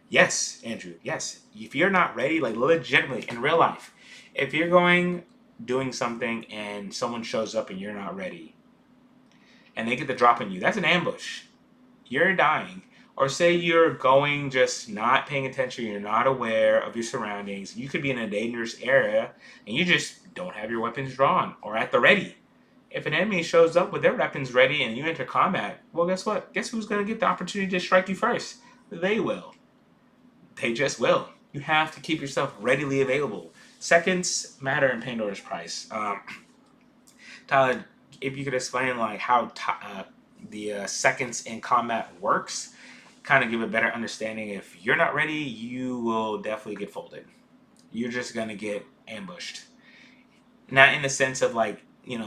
Yes, Andrew. Yes, if you're not ready, like legitimately in real life, if you're doing something and someone shows up and you're not ready, and they get the drop on you, that's an ambush. You're dying. Or say you're going just not paying attention, you're not aware of your surroundings, you could be in a dangerous area and you just don't have your weapons drawn or at the ready. If an enemy shows up with their weapons ready and you enter combat, well, guess what? Guess who's going to get the opportunity to strike you first? They will. They just will. You have to keep yourself readily available. Seconds matter in Pandora's price. Tyler, if you could explain like how the seconds in combat works, kind of give a better understanding. If you're not ready, you will definitely get folded. You're just gonna get ambushed. Not in the sense of like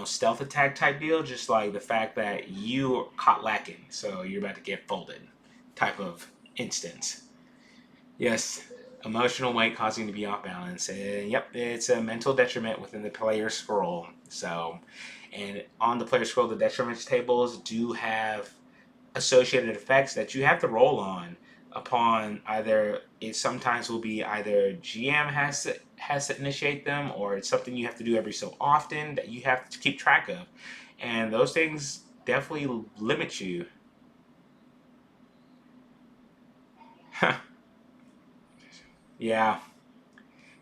stealth attack type deal, just like the fact that you are caught lacking, so you're about to get folded, type of instance. Yes, emotional weight causing you to be off balance. And yep, it's a mental detriment within the player scroll. So, and on the player scroll, the detriments tables do have associated effects that you have to roll on upon either it sometimes will be either GM has to initiate them or it's something you have to do every so often that you have to keep track of. And those things definitely limit you. Yeah.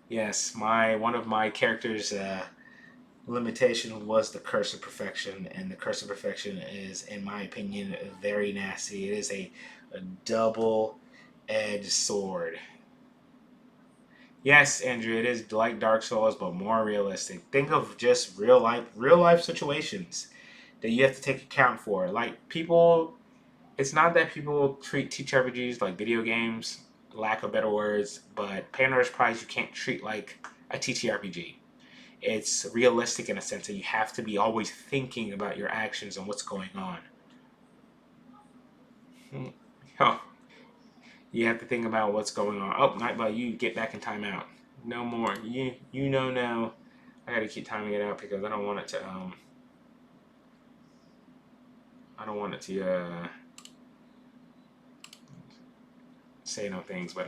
Yes, my one of my characters limitation was the curse of perfection, and the curse of perfection is, in my opinion, very nasty. It is a double-edged sword. Yes, Andrew, it is like Dark Souls, but more realistic. Think of just real life situations that you have to take account for. Like people, it's not that people treat TTRPGs like video games, lack of better words, but Pandora's Prize you can't treat like a TTRPG. It's realistic in a sense that you have to be always thinking about your actions and what's going on. Oh, you have to think about what's going on. Oh, Nightbot, you get back in timeout. No more. You know now. I gotta keep timing it out because I don't want it to I don't want it to say no things, but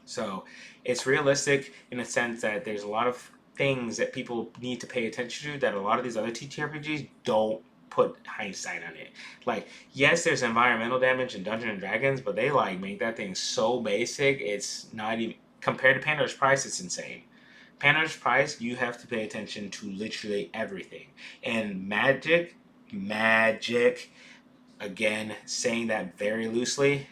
so it's realistic in a sense that there's a lot of things that people need to pay attention to that a lot of these other TTRPGs don't put hindsight on it. Like, yes, there's environmental damage in Dungeons and Dragons, but they like make that thing so basic. It's not even compared to Pandora's Price. It's insane. Pandora's Price, you have to pay attention to literally everything. And magic, again, saying that very loosely,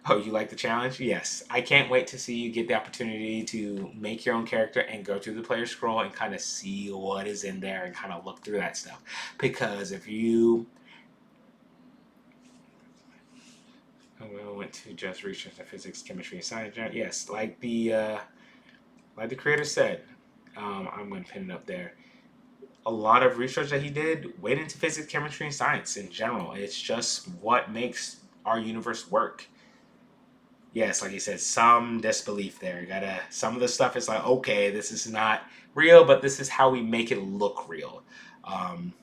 oh, you like the challenge? Yes. I can't wait to see you get the opportunity to make your own character and go through the player scroll and kind of see what is in there and kind of look through that stuff. Because if you went to just research the physics, chemistry, and science, yes, like the creator said, I'm going to pin it up there. A lot of research that he did went into physics, chemistry, and science in general. It's just what makes our universe work. Yes, like you said, some disbelief there. You gotta some of the stuff is like, okay, this is not real, but this is how we make it look real. Um,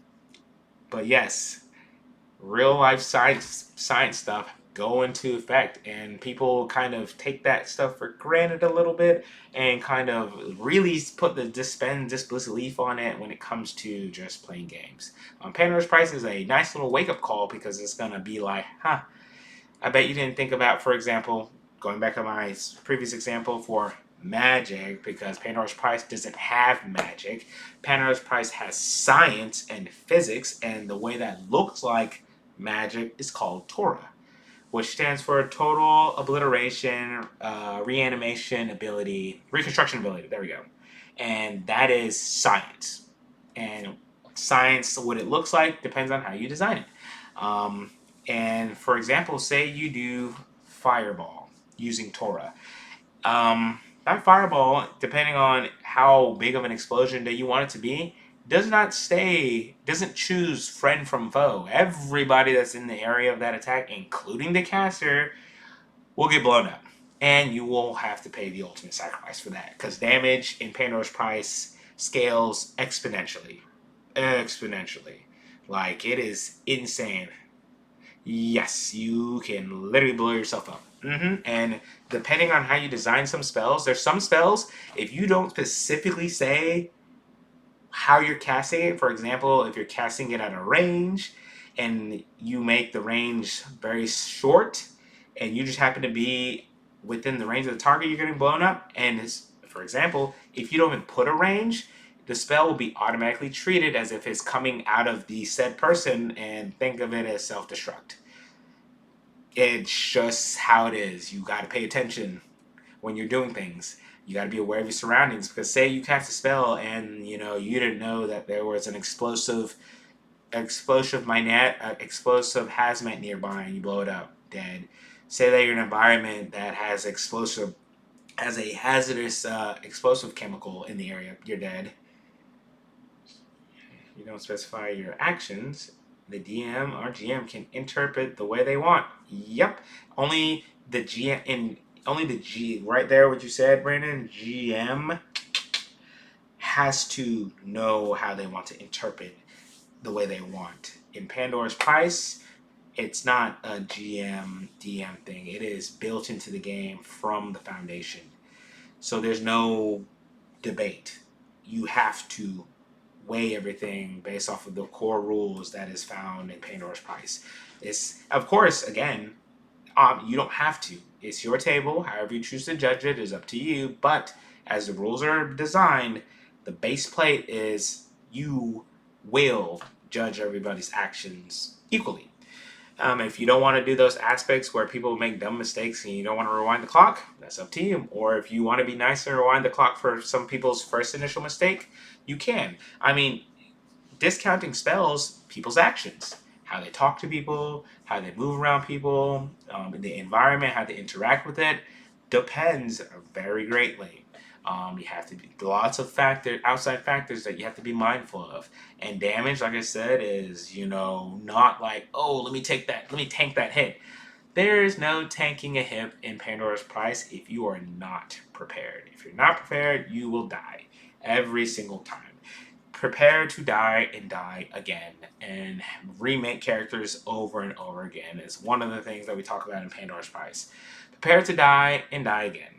but yes, real life science stuff go into effect, and people kind of take that stuff for granted a little bit, and kind of really put the disbelief on it when it comes to just playing games. Pandora's Price is a nice little wake up call because it's gonna be like, huh, I bet you didn't think about, for example, going back to my previous example for magic, because Pandora's Price doesn't have magic. Pandora's Price has science and physics, and the way that looks like magic is called Torah, which stands for Total Obliteration Reanimation Ability, Reconstruction Ability. There we go. And that is science. And science, what it looks like, depends on how you design it. And for example, say you do Fireball using Torah. That Fireball, depending on how big of an explosion that you want it to be, doesn't choose friend from foe. Everybody that's in the area of that attack, including the caster, will get blown up. And you will have to pay the ultimate sacrifice for that. Because damage in Pandora's Price scales exponentially. Exponentially. Like, it is insane. Yes, you can literally blow yourself up. And depending on how you design some spells, there's some spells, if you don't specifically say how you're casting it, for example, if you're casting it at a range and you make the range very short and you just happen to be within the range of the target you're getting blown up, and it's, for example, if you don't even put a range, the spell will be automatically treated as if it's coming out of the said person, and think of it as self-destruct. It's just how it is. You got to pay attention when you're doing things. You got to be aware of your surroundings, because say you cast a spell and you didn't know that there was an explosive hazmat nearby and you blow it up, dead. Say that you're in an environment that has a hazardous explosive chemical in the area, you're dead. You don't specify your actions, the DM or GM can interpret the way they want. Yep. Only the G right there, what you said, Brandon, GM has to know how they want to interpret the way they want. In Pandora's Price, it's not a GM DM thing. It is built into the game from the foundation. So there's no debate. You have to weigh everything based off of the core rules that is found in Pandora's Price. It's, of course, again, you don't have to. It's your table. However you choose to judge it is up to you. But as the rules are designed, the base plate is you will judge everybody's actions equally. If you don't want to do those aspects where people make dumb mistakes and you don't want to rewind the clock, that's up to you. Or if you want to be nice and rewind the clock for some people's first initial mistake, you can. I mean, discounting spells, people's actions, how they talk to people, how they move around people, the environment, how they interact with it, depends very greatly. You have to be lots of outside factors that you have to be mindful of. And damage, like I said, is not like, oh, let me tank that hit. There is no tanking a hit in Pandora's Price if you are not prepared. If you're not prepared, you will die every single time. Prepare to die and die again, and remake characters over and over again is one of the things that we talk about in Pandora's Price. Prepare to die and die again.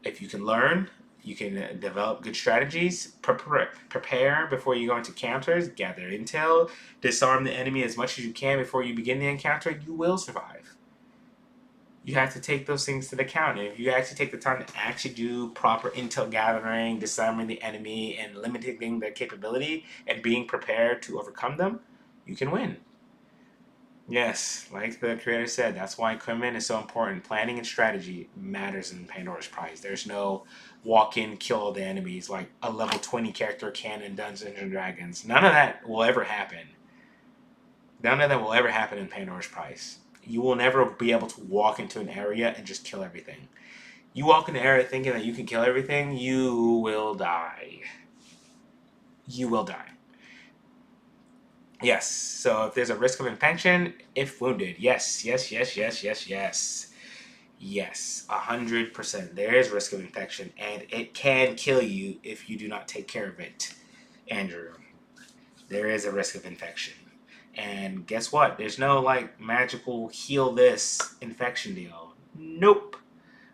If you can learn, you can develop good strategies, prepare before you go into encounters, gather intel, disarm the enemy as much as you can before you begin the encounter, you will survive. You have to take those things to account. And if you actually take the time to actually do proper intel gathering, disarming the enemy, and limiting their capability, and being prepared to overcome them, you can win. Yes, like the creator said, that's why equipment is so important. Planning and strategy matters in Pandora's Prize. There's no walk-in, kill all the enemies like a level 20 character can in Dungeons and Dragons. None of that will ever happen. None of that will ever happen in Pandora's Prize. You will never be able to walk into an area and just kill everything. You walk in an area thinking that you can kill everything, you will die. You will die. Yes, so if there's a risk of infection, if wounded, yes, 100%. There is risk of infection, and it can kill you if you do not take care of it, Andrew. There is a risk of infection. And guess what? There's no, magical heal this infection deal. Nope.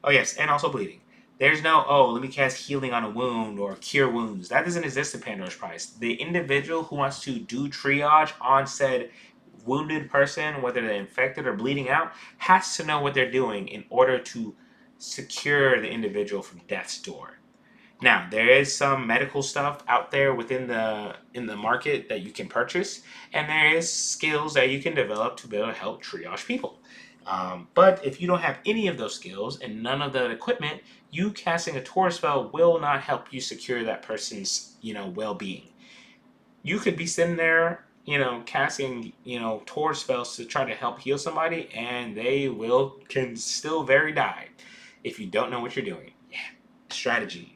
Oh, yes, and also bleeding. There's no, let me cast healing on a wound or cure wounds. That doesn't exist in Pandora's Price. The individual who wants to do triage on said wounded person, whether they're infected or bleeding out, has to know what they're doing in order to secure the individual from death's door. Now, there is some medical stuff out there in the market that you can purchase, and there is skills that you can develop to be able to help triage people. But if you don't have any of those skills and none of that equipment, you casting a Tor spell will not help you secure that person's, well-being. You could be sitting there, casting, Tor spells to try to help heal somebody, and they can still very die if you don't know what you're doing. Yeah. Strategy,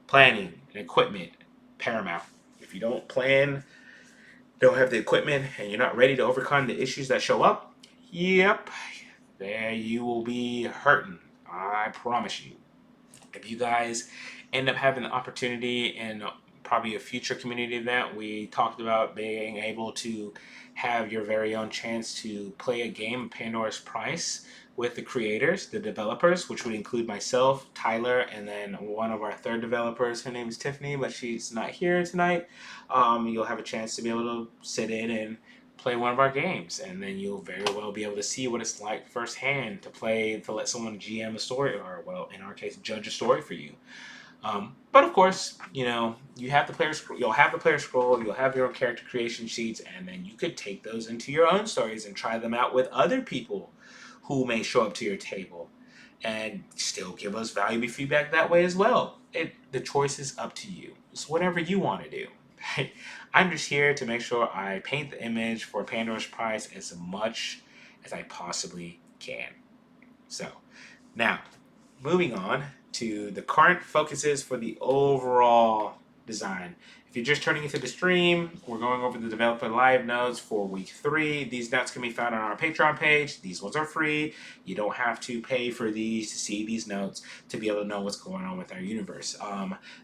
planning, and equipment, paramount. If you don't have the equipment, and you're not ready to overcome the issues that show up, yep, there you will be hurting. I promise you. If you guys end up having the opportunity in probably a future community event, we talked about being able to have your very own chance to play a game of Pandora's Price with the creators, the developers, which would include myself, Tyler, and then one of our third developers. Her name is Tiffany, but she's not here tonight. You'll have a chance to be able to sit in and play one of our games, and then you'll very well be able to see what it's like firsthand to let someone GM a story, or well, in our case, judge a story for you. But of course, you have the player. You'll have the player scroll. You'll have your own character creation sheets, and then you could take those into your own stories and try them out with other people who may show up to your table, and still give us valuable feedback that way as well. The choice is up to you. It's whatever you want to do. I'm just here to make sure I paint the image for Pandora's Prize as much as I possibly can. So, now, moving on to the current focuses for the overall design. If you're just turning into the stream, we're going over the developer live notes for week 3. These notes can be found on our Patreon page. These ones are free. You don't have to pay for these to see these notes to be able to know what's going on with our universe.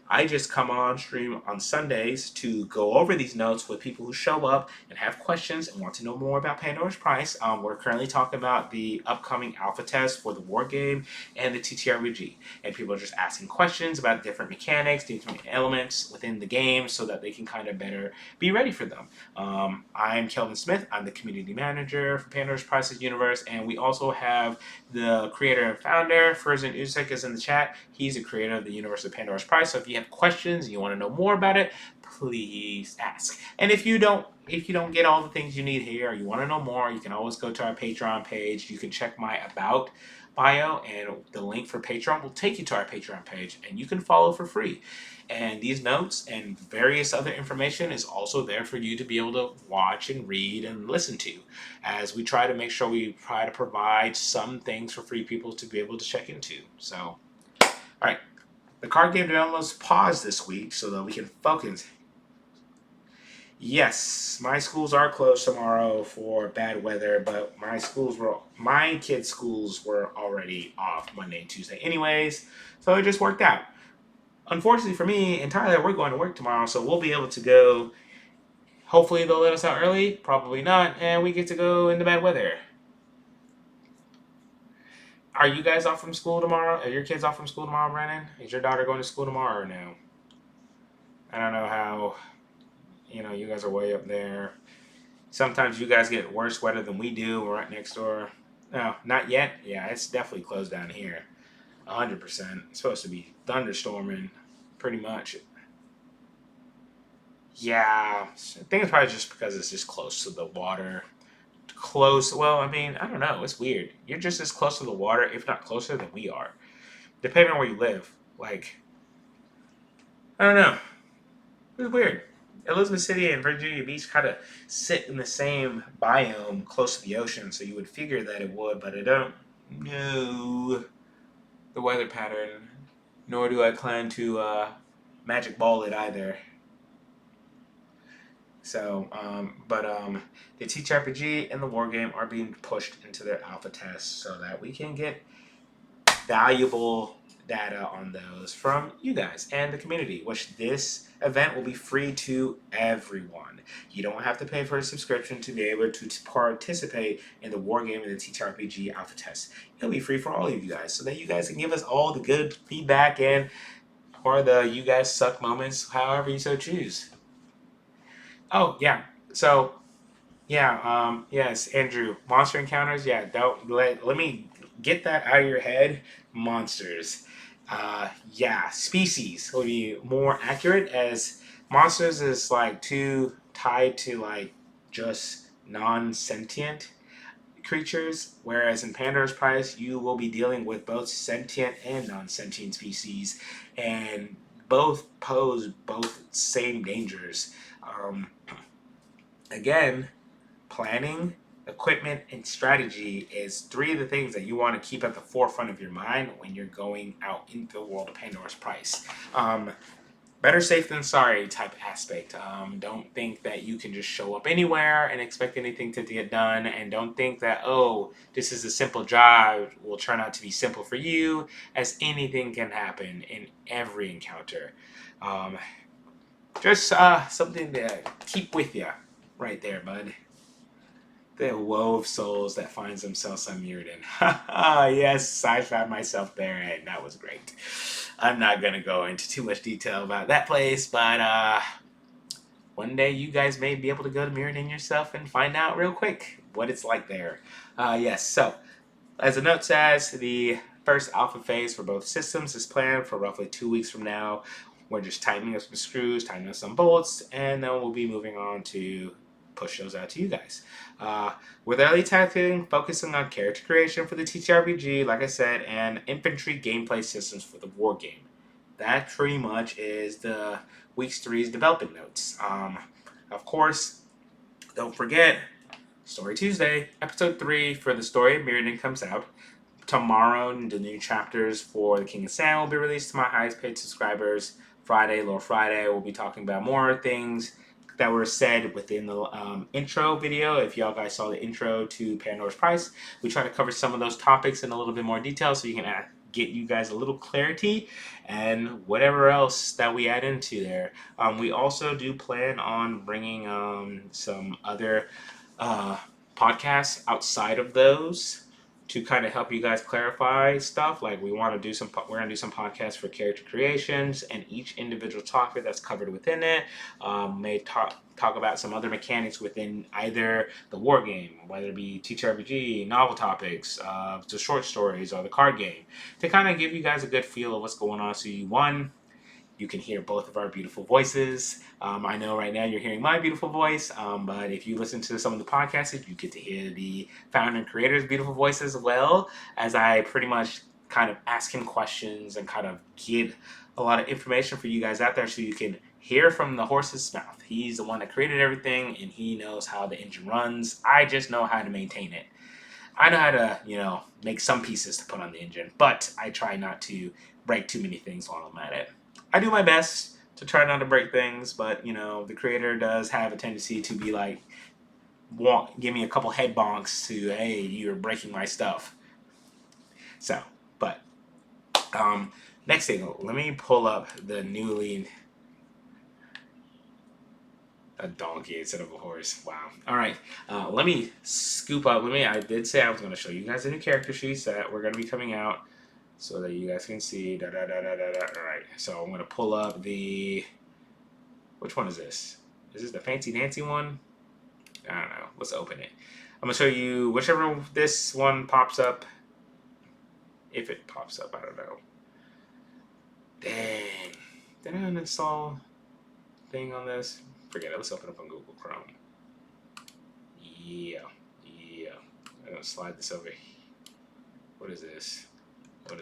I just come on stream on Sundays to go over these notes with people who show up and have questions and want to know more about Pandora's Price. We're currently talking about the upcoming alpha test for the war game and the TTRPG. And people are just asking questions about different mechanics, different elements within the game so that they can kind of better be ready for them. I'm Kelvin Smith. I'm the community manager for Pandora's Price's universe, and we also have the creator and founder, Ferzan Uzek, is in the chat. He's a creator of the universe of Pandora's Price. So if you have questions and you want to know more about it, please ask. And if you don't get all the things you need here, or you want to know more, you can always go to our Patreon page. You can check my about bio, and the link for Patreon will take you to our Patreon page, and you can follow for free. And these notes and various other information is also there for you to be able to watch and read and listen to, as we try to make sure we try to provide some things for free people to be able to check into. So, all right, the card game development's paused this week so that we can focus. Yes, my schools are closed tomorrow for bad weather, but my kids' schools were already off Monday and Tuesday anyways, so it just worked out. Unfortunately for me and Tyler, we're going to work tomorrow, so we'll be able to go. Hopefully they'll let us out early, probably not, and we get to go in the bad weather. Are you guys off from school tomorrow? Are your kids off from school tomorrow, Brandon? Is your daughter going to school tomorrow or no? I don't know how, you guys are way up there. Sometimes you guys get worse weather than we do. We're right next door. No, not yet. Yeah, it's definitely closed down here. 100%. It's supposed to be thunderstorming, pretty much. Yeah, I think it's probably just because it's just close to the water. Well, I mean, I don't know. It's weird. You're just as close to the water, if not closer, than we are. Depending on where you live. Like, I don't know. It's weird. Elizabeth City and Virginia Beach kind of sit in the same biome close to the ocean, so you would figure that it would, but I don't know the weather pattern, nor do I plan to magic ball it either. So, the TTRPG and the war game are being pushed into their alpha tests so that we can get valuable data on those from you guys and the community, which this event will be free to everyone. You don't have to pay for a subscription to be able to participate in the war game and the TTRPG alpha test. It'll be free for all of you guys so that you guys can give us all the good feedback or the you guys suck moments, however you so choose. Oh, yeah. So, yeah, yes, Andrew, monster encounters, yeah, don't let me get that out of your head. Monsters. Yeah, species would be more accurate, as monsters is like too tied to like just non-sentient creatures, whereas in Pandora's Prize, you will be dealing with both sentient and non-sentient species, and both pose both same dangers. Um, Again, planning, equipment, and strategy is three of the things that you want to keep at the forefront of your mind when you're going out into the world of Pandora's Price. Better safe than sorry type aspect. Don't think that you can just show up anywhere and expect anything to get done, and don't think that, oh, this is a simple job will turn out to be simple for you, as anything can happen in every encounter. Um, just something to keep with you right there, bud. The woe of souls that finds themselves on Mirrodin. Yes, I found myself there, and that was great. I'm not gonna go into too much detail about that place, but one day you guys may be able to go to Mirrodin yourself and find out real quick what it's like there. Yes, so as the note says, the first alpha phase for both systems is planned for roughly 2 weeks from now. We're just tightening up some screws, tightening up some bolts, and then we'll be moving on to push those out to you guys. With early testing, focusing on character creation for the TTRPG, like I said, and infantry gameplay systems for the war game. That pretty much is the Weeks 3's development notes. Of course, don't forget, Story Tuesday, Episode 3 for the story of Mirrodin comes out. Tomorrow, the new chapters for The King of Sand will be released to my highest paid subscribers. Friday, Lore Friday, we'll be talking about more things that were said within the intro video. If y'all guys saw the intro to Pandora's Price, we try to cover some of those topics in a little bit more detail so you can get you guys a little clarity and whatever else that we add into there. We also do plan on bringing some other podcasts outside of those to kind of help you guys clarify stuff. Like we're gonna do some podcasts for character creations and each individual topic that's covered within it. May talk about some other mechanics within either the war game, whether it be TTRPG, novel topics, the short stories, or the card game, to kind of give you guys a good feel of what's going on. So you can hear both of our beautiful voices. I know right now you're hearing my beautiful voice, but if you listen to some of the podcasts, you get to hear the founder and creator's beautiful voice as well, as I pretty much kind of ask him questions and kind of get a lot of information for you guys out there so you can hear from the horse's mouth. He's the one that created everything, and he knows how the engine runs. I just know how to maintain it. I know how to, make some pieces to put on the engine, but I try not to break too many things while I'm at it. I do my best to try not to break things, but the creator does have a tendency to be like, give me a couple head bonks to, hey, you're breaking my stuff. So, but next thing, let me pull up the newly a donkey instead of a horse. Wow. All right. Let me scoop up. I did say I was going to show you guys the new character sheets that we're going to be coming out, so that you guys can see. All right, so I'm going to pull up which one is this? Is this the Fancy Nancy one? I don't know. Let's open it. I'm going to show you whichever this one pops up. If it pops up, I don't know. Dang. Did I uninstall thing on this? Forget it. Let's open up on Google Chrome. Yeah. I'm going to slide this over. What is this? What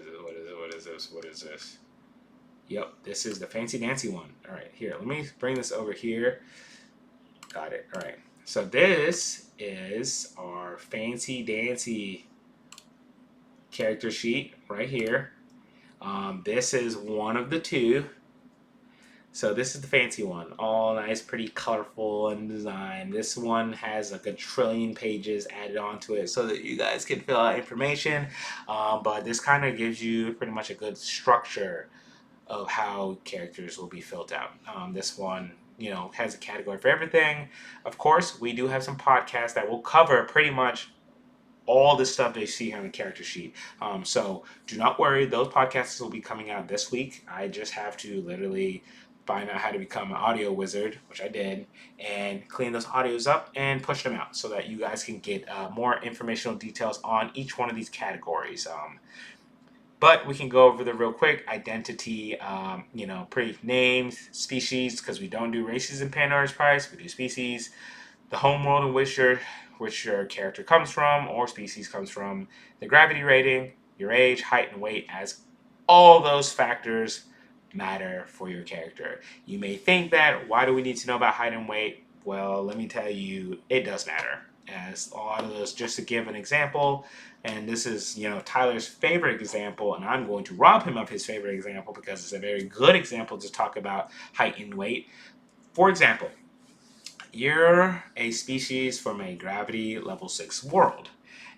is this? Yep, this is the Fancy Dancy one. All right, here, let me bring this over here. Got it. All right, so this is our Fancy Dancy character sheet right here. This is one of the two. So this is the fancy one, all nice, pretty colorful and designed. This one has like 1 trillion pages added onto it so that you guys can fill out information. But this kind of gives you pretty much a good structure of how characters will be filled out. This one, has a category for everything. Of course, we do have some podcasts that will cover pretty much all the stuff they see on the character sheet. So do not worry, those podcasts will be coming out this week. I just have to literally find out how to become an audio wizard, which I did, and clean those audios up and push them out so that you guys can get more informational details on each one of these categories. But we can go over the real quick identity, pretty names, species, because we don't do races in Pandora's Prize, we do species, the home world in which you're which your character comes from or species comes from, the gravity rating, your age, height, and weight, as all those factors matter for your character. You may think that, why do we need to know about height and weight? Well, let me tell you, it does matter. As a lot of those, just to give an example, and this is, Tyler's favorite example, and I'm going to rob him of his favorite example because it's a very good example to talk about height and weight. For example, you're a species from a gravity level 6 world.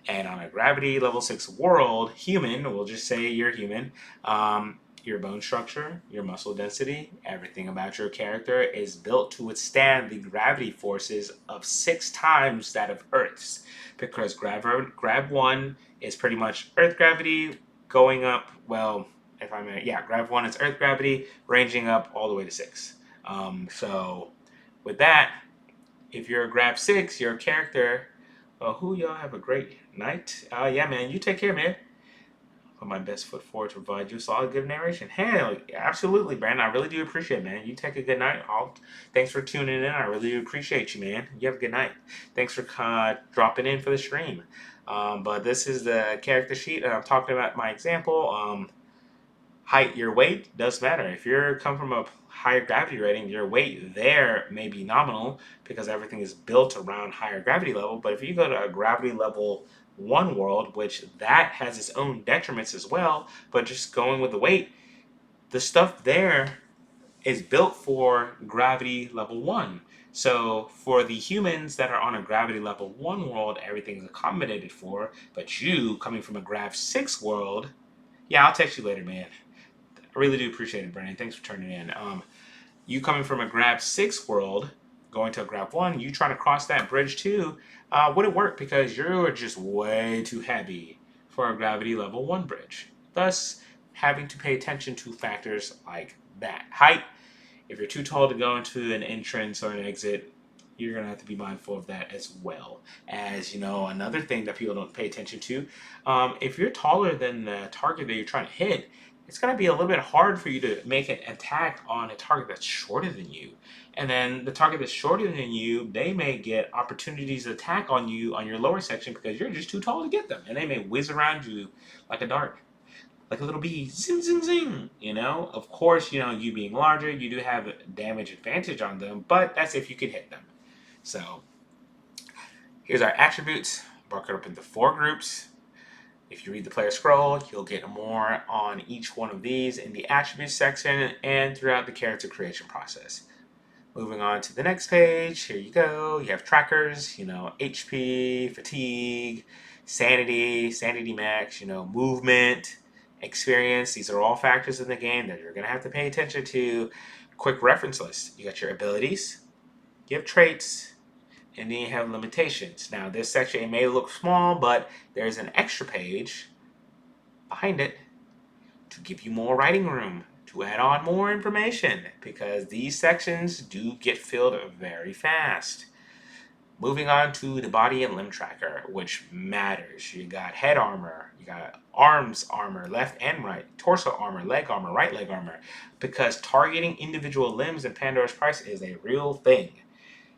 And on a gravity level 6 world, human, we'll just say you're human, your bone structure, your muscle density, everything about your character is built to withstand the gravity forces of 6 times that of Earth's. Because Grav 1 is pretty much Earth gravity going up, Grav 1 is Earth gravity ranging up all the way to 6. So with that, if you're a Grav 6, your character, who y'all have a great night. Yeah, man, you take care, man. Put my best foot forward to provide you solid, good narration. Hell, absolutely, Brandon. I really do appreciate it, man. You take a good night. Thanks for tuning in. I really do appreciate you, man. You have a good night. Thanks for dropping in for the stream. But this is the character sheet, and I'm talking about my example. Height, your weight does matter. If you're come from a higher gravity rating, your weight there may be nominal because everything is built around higher gravity level. But if you go to a gravity level 1 world, which that has its own detriments as well, but just going with the weight, the stuff there is built for gravity level 1. So for the humans that are on a gravity level 1 world, everything's accommodated for. But you coming from a Grav 6 world, yeah, I'll text you later, man. I really do appreciate it, Brandon. Thanks for turning in. You coming from a Grav 6 world, going to a Grav 1, you trying to cross that bridge too, wouldn't work because you're just way too heavy for a gravity level 1 bridge. Thus, having to pay attention to factors like that. Height, if you're too tall to go into an entrance or an exit, you're going to have to be mindful of that as well. As, another thing that people don't pay attention to, if you're taller than the target that you're trying to hit, it's going to be a little bit hard for you to make an attack on a target that's shorter than you. And then the target that's shorter than you, they may get opportunities to attack on you on your lower section because you're just too tall to get them. And they may whiz around you like a dart, like a little bee, zing, zing, zing, Of course, you being larger, you do have a damage advantage on them, but that's if you can hit them. So here's our attributes, broken up into 4 groups. If you read the player scroll, you'll get more on each one of these in the attributes section and throughout the character creation process. Moving on to the next page, here you go. You have trackers, HP, fatigue, sanity max, movement, experience. These are all factors in the game that you're going to have to pay attention to. Quick reference list. You got your abilities, you have traits, and then you have limitations. Now, this section, it may look small, but there's an extra page behind it to give you more writing room, to add on more information, because these sections do get filled very fast. Moving on to the body and limb tracker, which matters. You got head armor, you got arms armor, left and right, torso armor, leg armor, right leg armor, because targeting individual limbs in Pandora's Price is a real thing.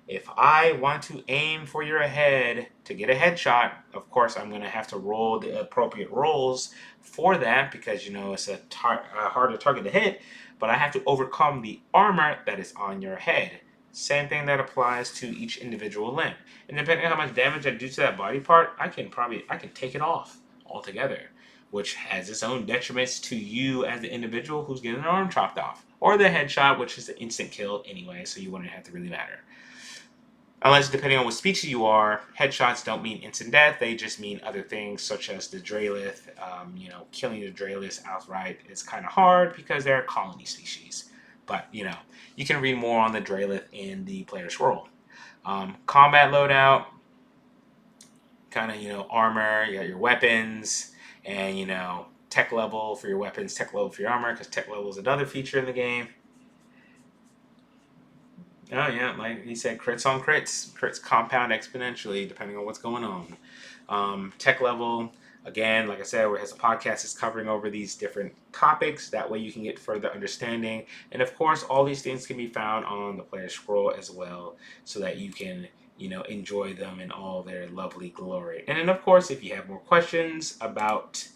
If I want to aim for your head to get a headshot, of course, I'm going to have to roll the appropriate rolls for that because, it's a harder target to hit, but I have to overcome the armor that is on your head. Same thing that applies to each individual limb. And depending on how much damage I do to that body part, I can take it off altogether, which has its own detriments to you as the individual who's getting an arm chopped off. Or the headshot, which is an instant kill anyway, so you wouldn't have to really matter. Unless, depending on what species you are, headshots don't mean instant death. They just mean other things, such as the Draelith. Killing the Draelith outright is kind of hard because they're a colony species. But, you can read more on the Draelith in the player's scroll. Combat loadout, kind of, armor, you got your weapons, and, tech level for your weapons, tech level for your armor, because tech level is another feature in the game. Oh, yeah, like he said, crits on crits. Crits compound exponentially depending on what's going on. Tech level, again, like I said, where it has a podcast is covering over these different topics. That way you can get further understanding. And, of course, all these things can be found on the player scroll as well so that you can, enjoy them in all their lovely glory. And then, of course, if you have more questions about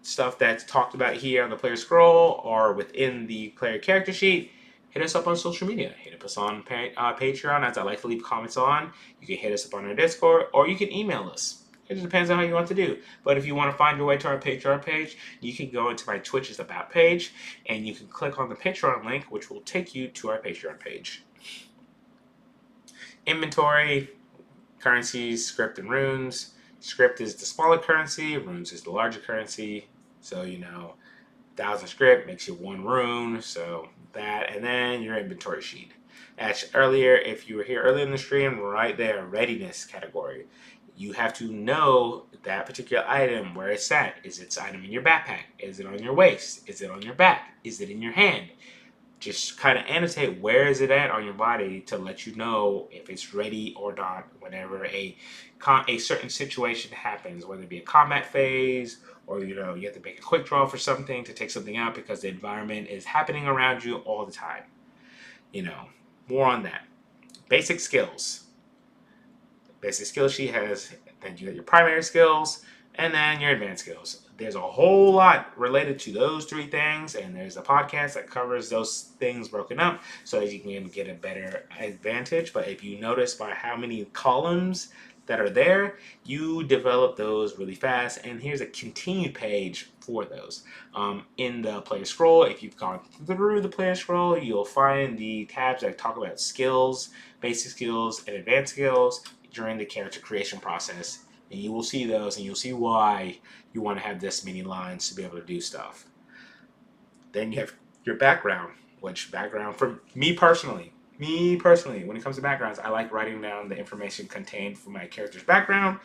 stuff that's talked about here on the player scroll or within the player character sheet, hit us up on social media. Hit us on Patreon, as I like to leave comments on. You can hit us up on our Discord, or you can email us. It just depends on how you want to do. But if you want to find your way to our Patreon page, you can go into my Twitch's About page, and you can click on the Patreon link, which will take you to our Patreon page. Inventory, currencies, script, and runes. Script is the smaller currency, runes is the larger currency. So, 1,000 script makes you 1 rune, so that, and then your inventory sheet. As earlier, if you were here earlier in the stream, right there, readiness category. You have to know that particular item, where it's at. Is its item in your backpack? Is it on your waist? Is it on your back? Is it in your hand? Just kind of annotate where is it at on your body to let you know if it's ready or not whenever a certain situation happens, whether it be a combat phase or you have to make a quick draw for something to take something out because the environment is happening around you all the time. More on that. Basic skills. Basic skill sheet has, then you got your primary skills and then your advanced skills. There's a whole lot related to those 3 things, and there's a podcast that covers those things broken up so that you can get a better advantage. But if you notice by how many columns that are there, you develop those really fast. And here's a continued page for those. In the player scroll, if you've gone through the player scroll, you'll find the tabs that talk about skills, basic skills, and advanced skills during the character creation process. And you will see those, and you'll see why you want to have this many lines to be able to do stuff. Then you have your background, which background for me personally, when it comes to backgrounds, I like writing down the information contained for my character's background.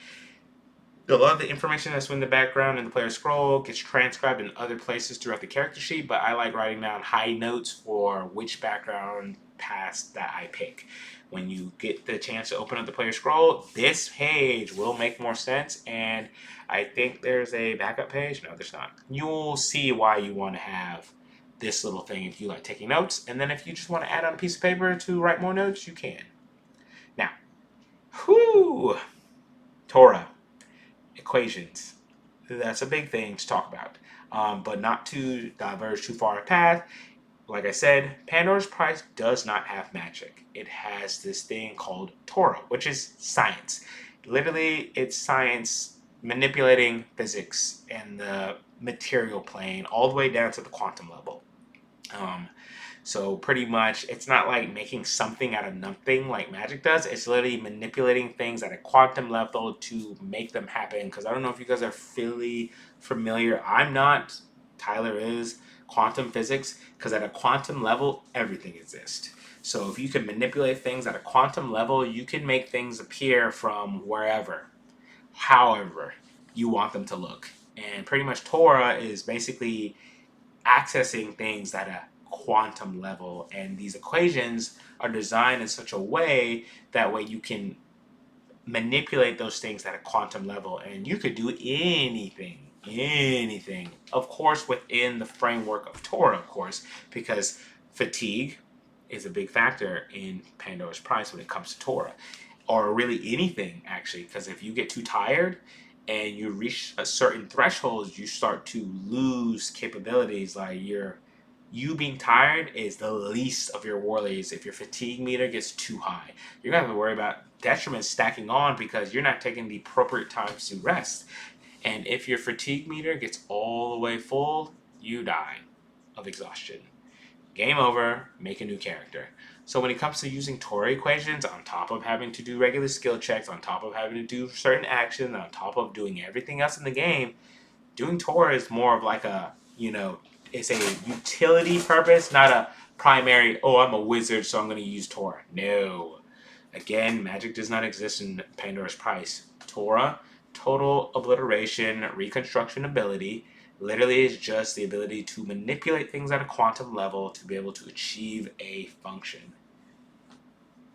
A lot of the information that's in the background in the player scroll gets transcribed in other places throughout the character sheet, but I like writing down high notes for which background pass that I pick. When you get the chance to open up the player scroll, this page will make more sense, and I think there's a backup page. No, there's not. You'll see why you want to have this little thing if you like taking notes, and then if you just want to add on a piece of paper to write more notes, you can. Now, Torah. Equations. That's a big thing to talk about, but not to diverge too far path. Like I said, Pandora's Prize does not have magic. It has this thing called Torah, which is science. Literally, it's science manipulating physics and the material plane all the way down to the quantum level. So pretty much, it's not like making something out of nothing like magic does. It's literally manipulating things at a quantum level to make them happen. Because I don't know if you guys are really familiar. I'm not. Tyler is. Quantum physics. Because at a quantum level, everything exists. So if you can manipulate things at a quantum level, you can make things appear from wherever, however you want them to look. And pretty much Torah is basically accessing things at a quantum level, and these equations are designed in such a way that way you can manipulate those things at a quantum level, and you could do anything, of course, within the framework of Torah, of course, because fatigue is a big factor in Pandora's Prize when it comes to Torah, or really anything, actually, because if you get too tired and you reach a certain threshold, you start to lose capabilities. Like you being tired is the least of your worries. If your fatigue meter gets too high, you're gonna have to worry about detriments stacking on because you're not taking the appropriate times to rest. And if your fatigue meter gets all the way full, you die of exhaustion. Game over, make a new character. So when it comes to using Torah equations, on top of having to do regular skill checks, on top of having to do certain actions, on top of doing everything else in the game, doing Torah is more of like a, it's a utility purpose, not a primary, I'm a wizard, so I'm going to use Torah. No. Again, magic does not exist in Pandora's Prize. Torah, total obliteration, reconstruction ability, literally is just the ability to manipulate things at a quantum level to be able to achieve a function.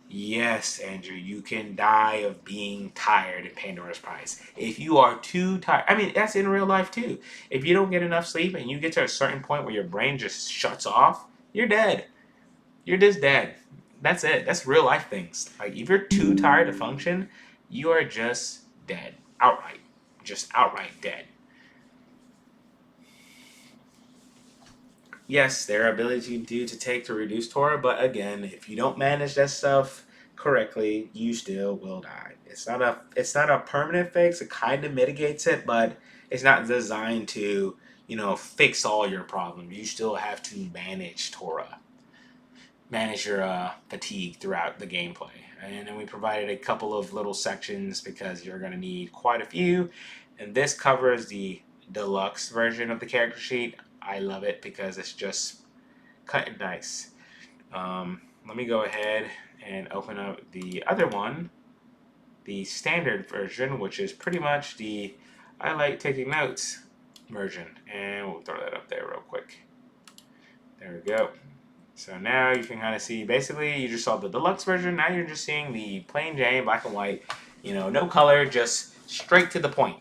Yes, Andrew, you can die of being tired in Pandora's Prize. If you are too tired, that's in real life too. If you don't get enough sleep and you get to a certain point where your brain just shuts off, you're dead. You're just dead. That's it. That's real life things. Like if you're too tired to function, you are just dead. Outright. Just outright dead. Yes, their ability to take to reduce Torah, but again, if you don't manage that stuff correctly, you still will die. It's not a permanent fix. It kind of mitigates it, but it's not designed to, fix all your problems. You still have to manage Torah, manage your fatigue throughout the gameplay. And then we provided a couple of little sections because you're going to need quite a few. And this covers the deluxe version of the character sheet. I love it because it's just cut and nice. Let me go ahead and open up the other one, the standard version, which is pretty much the I like taking notes version. And we'll throw that up there real quick. There we go. So now you can kind of see, basically you just saw the deluxe version, now you're just seeing the plain Jane black and white, no color, just straight to the point.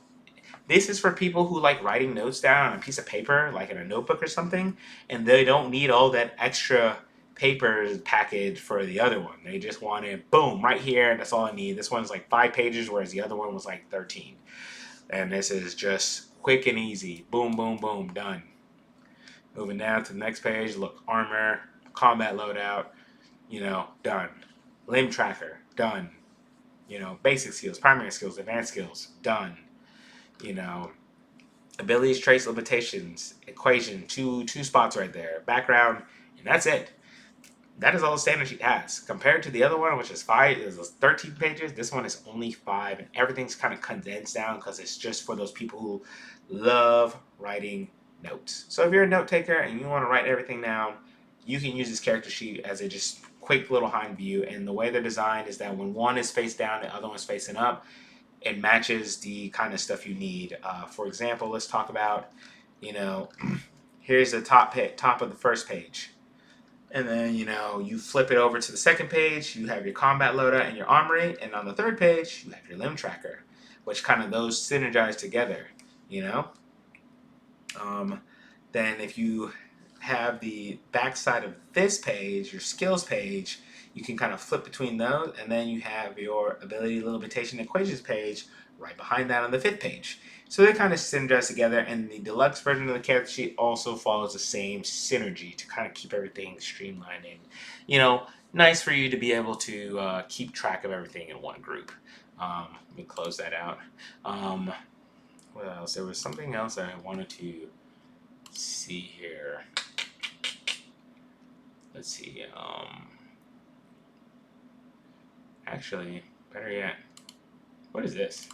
This is for people who like writing notes down on a piece of paper, like in a notebook or something, and they don't need all that extra paper package for the other one. They just want it, boom, right here, and that's all I need. This one's like 5 pages, whereas the other one was like 13. And this is just quick and easy. Boom, boom, boom, done. Moving down to the next page, look, armor, combat loadout, done. Limb tracker, done. Basic skills, primary skills, advanced skills, done. You know, abilities, traits, limitations, equation, two spots right there. Background, and that's it. That is all the standard sheet has. Compared to the other one, which is 5, is 13 pages, this one is only 5, and everything's kind of condensed down because it's just for those people who love writing notes. So if you're a note taker and you want to write everything down, you can use this character sheet as a just quick little hind view. And the way they're designed is that when one is face down, the other one's facing up. It matches the kind of stuff you need. For example, let's talk about, here's the top of the first page. And then, you flip it over to the second page, you have your combat loadout and your armory, and on the third page, you have your limb tracker, which kind of those synergize together, you know? Then if you have the backside of this page, your skills page, you can kind of flip between those, and then you have your ability, limitation, equations page right behind that on the 5th page. So they kind of synergize together, and the deluxe version of the character sheet also follows the same synergy to kind of keep everything streamlined and, nice for you to be able to keep track of everything in one group. Let me close that out. What else? There was something else that I wanted to see here. Let's see. Actually, better yet, what is this?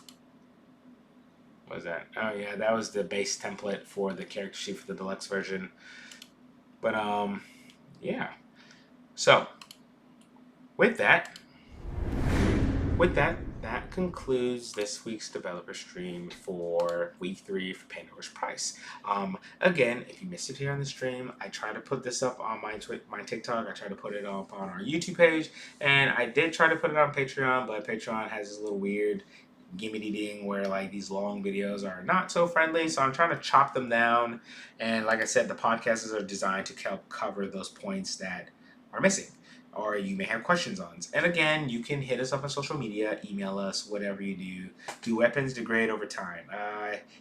What is that? Oh yeah, that was the base template for the character sheet for the deluxe version. But yeah. So with that, that concludes this week's developer stream for week 3 for Pandora's Price. Again, if you missed it here on the stream, I try to put this up on my TikTok. I try to put it up on our YouTube page, and I did try to put it on Patreon, but Patreon has this little weird gimmicky ding where like these long videos are not so friendly, so I'm trying to chop them down. And like I said, the podcasts are designed to help cover those points that are missing or you may have questions on. And again, you can hit us up on social media, email us, whatever you do. Do weapons degrade over time?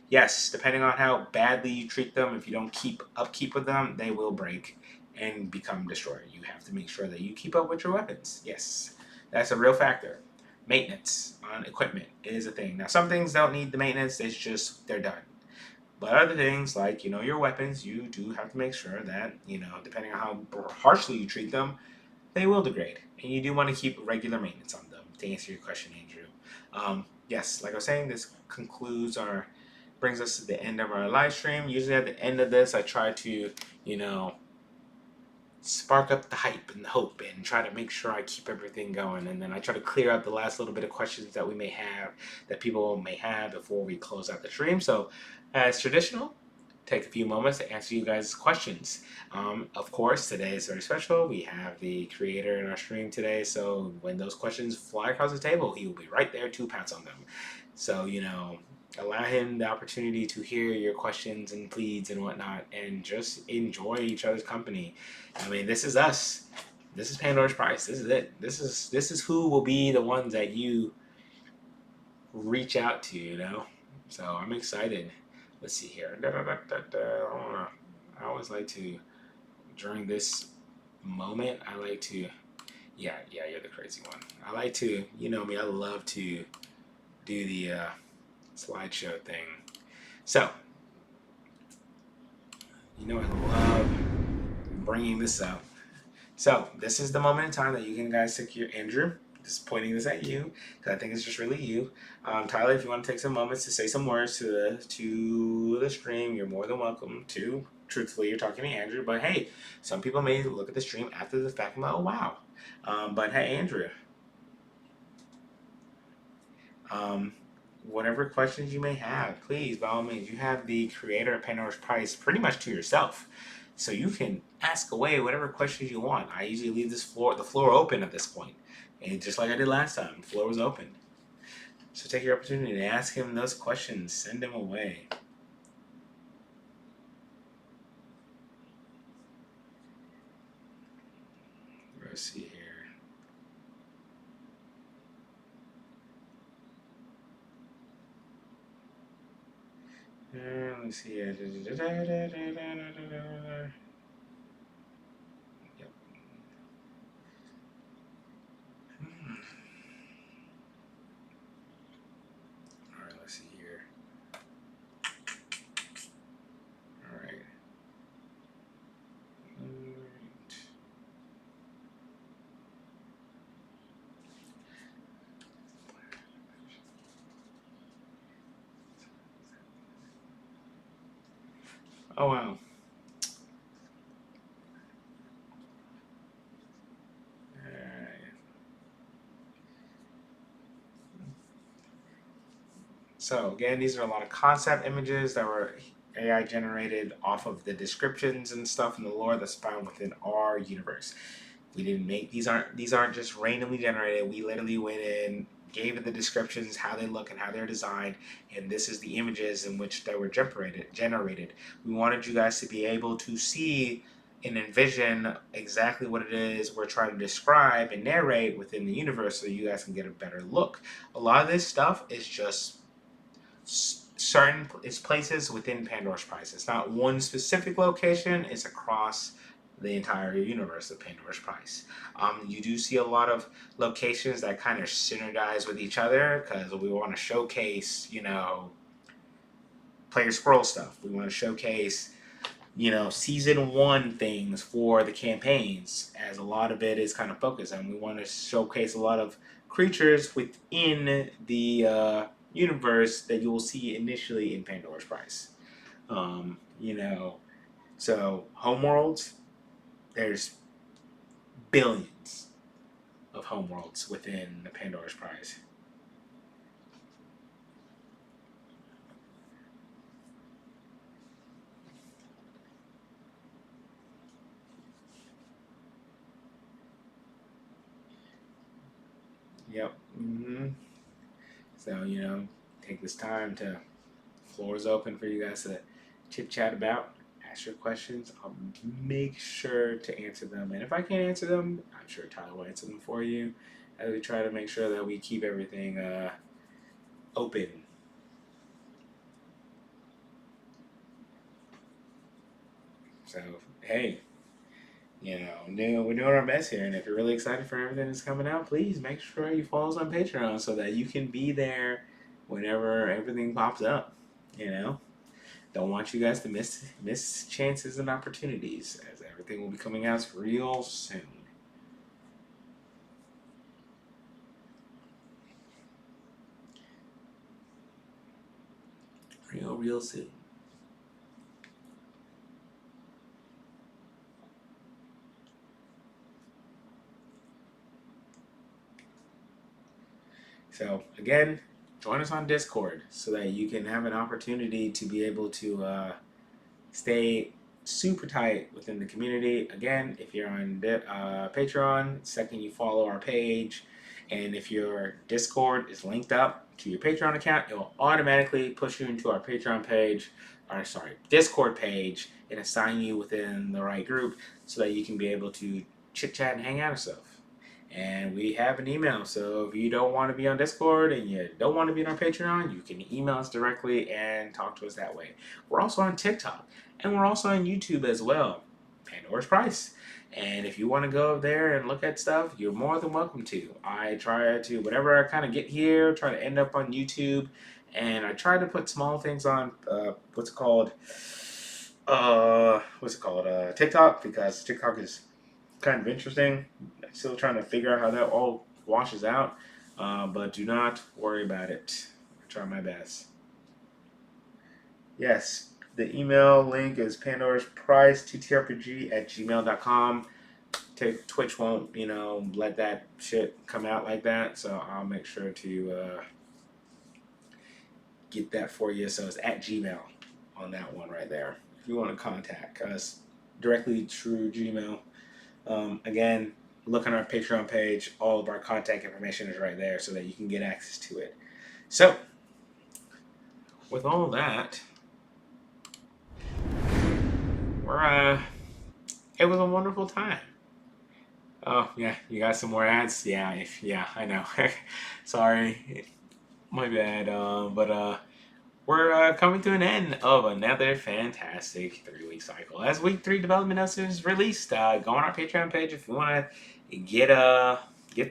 Yes, depending on how badly you treat them, if you don't keep upkeep with them, they will break and become destroyed. You have to make sure that you keep up with your weapons. Yes, that's a real factor. Maintenance on equipment is a thing. Now, some things don't need the maintenance, it's just they're done. But other things like, your weapons, you do have to make sure that, depending on how harshly you treat them, they will degrade. And you do want to keep regular maintenance on them, to answer your question, Andrew. Yes, like I was saying, this brings us to the end of our live stream. Usually at the end of this, I try to, spark up the hype and the hope and try to make sure I keep everything going. And then I try to clear up the last little bit of questions that we may have, that people may have before we close out the stream. So as traditional, take a few moments to answer you guys' questions. Of course, today is very special. We have the creator in our stream today. So when those questions fly across the table, he will be right there to pounce on them. So, allow him the opportunity to hear your questions and pleads and whatnot, and just enjoy each other's company. I mean, this is us. This is Pandora's Prize. This is it. This is who will be the ones that you reach out to, you know. So I'm excited. Let's see here. I always like to, during this moment, I like to, yeah, you're the crazy one. I like to, you know me, I love to do the slideshow thing. So, you know, I love bringing this up. So, this is the moment in time that you can guys secure Andrew. Just pointing this at you because I think it's just really you. Tyler, if you want to take some moments to say some words to the stream, you're more than welcome to. Truthfully, you're talking to Andrew, but hey, some people may look at the stream after the fact and go, "Oh wow!" But hey, Andrew, um, whatever questions you may have, please, by all means, you have the creator of Pandora's Prize pretty much to yourself. So you can ask away whatever questions you want. I usually leave the floor open at this point. And just like I did last time, the floor was open. So take your opportunity to ask him those questions. Send them away. Let's see here. Let's see here. Yep. All right, let's see here. All right. Oh wow. So again, these are a lot of concept images that were AI generated off of the descriptions and stuff in the lore that's found within our universe. We didn't make these aren't just randomly generated. We literally went in, gave it the descriptions, how they look and how they're designed, and this is the images in which they were generated. We wanted you guys to be able to see and envision exactly what it is we're trying to describe and narrate within the universe so you guys can get a better look. A lot of this stuff is just certain places within Pandora's Prize. It's not one specific location. It's across the entire universe of Pandora's Prize. You do see a lot of locations that kind of synergize with each other because we want to showcase, you know, player scroll stuff. We want to showcase, you know, season 1 things for the campaigns, as a lot of it is kind of focused, and we want to showcase a lot of creatures within the universe that you will see initially in Pandora's Prize. You know, so homeworlds, there's billions of homeworlds within the Pandora's Prize. Yep. So, you know, take this time to, floor is open for you guys to chit chat about, ask your questions. I'll make sure to answer them. And if I can't answer them, I'm sure Tyler will answer them for you as we try to make sure that we keep everything open. So, hey, you know, we're doing our best here. And if you're really excited for everything that's coming out, please make sure you follow us on Patreon so that you can be there whenever everything pops up, you know. Don't want you guys to miss chances and opportunities, as everything will be coming out real soon. Real soon. So again, join us on Discord so that you can have an opportunity to be able to stay super tight within the community. Again, if you're on Patreon, second you follow our page, and if your Discord is linked up to your Patreon account, it will automatically push you into our Patreon page, or sorry, Discord page, and assign you within the right group so that you can be able to chit chat and hang out and stuff. And we have an email, so if you don't want to be on Discord and you don't want to be on our Patreon, you can email us directly and talk to us that way. We're also on TikTok, and we're also on YouTube as well. Pandora's Price. And if you want to go there and look at stuff, you're more than welcome to. I try to, whenever I kind of get here, try to end up on YouTube, and I try to put small things on, TikTok, because TikTok is kind of interesting. Still trying to figure out how that all washes out, but do not worry about it. I try my best. Yes, the email link is Pandora's Price ttrpg@gmail.com. Twitch won't, let that shit come out like that, so I'll make sure to get that for you. So it's at Gmail on that one right there. If you want to contact us directly through Gmail. Again, look on our Patreon page. All of our contact information is right there so that you can get access to it. So, with all that, it was a wonderful time. Oh yeah, you got some more ads? Yeah, I know. Sorry, my bad. But we're coming to an end of another fantastic 3-week cycle. As week 3 development notes is released, go on our Patreon page if you want to get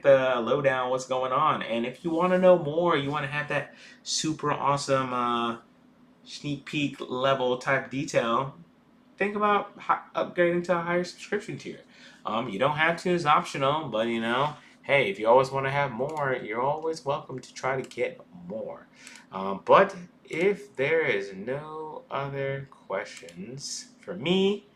the lowdown what's going on, and if you want to know more, you want to have that super awesome sneak peek level type detail. Think about upgrading to a higher subscription tier. You don't have to; it's optional. But hey, if you always want to have more, you're always welcome to try to get more. But if there is no other questions for me,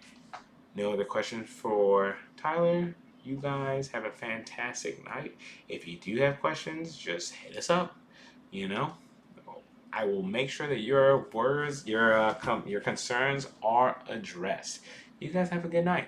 no other questions for Tyler, you guys have a fantastic night. If you do have questions, just hit us up. I will make sure that your words, your concerns are addressed. You guys have a good night.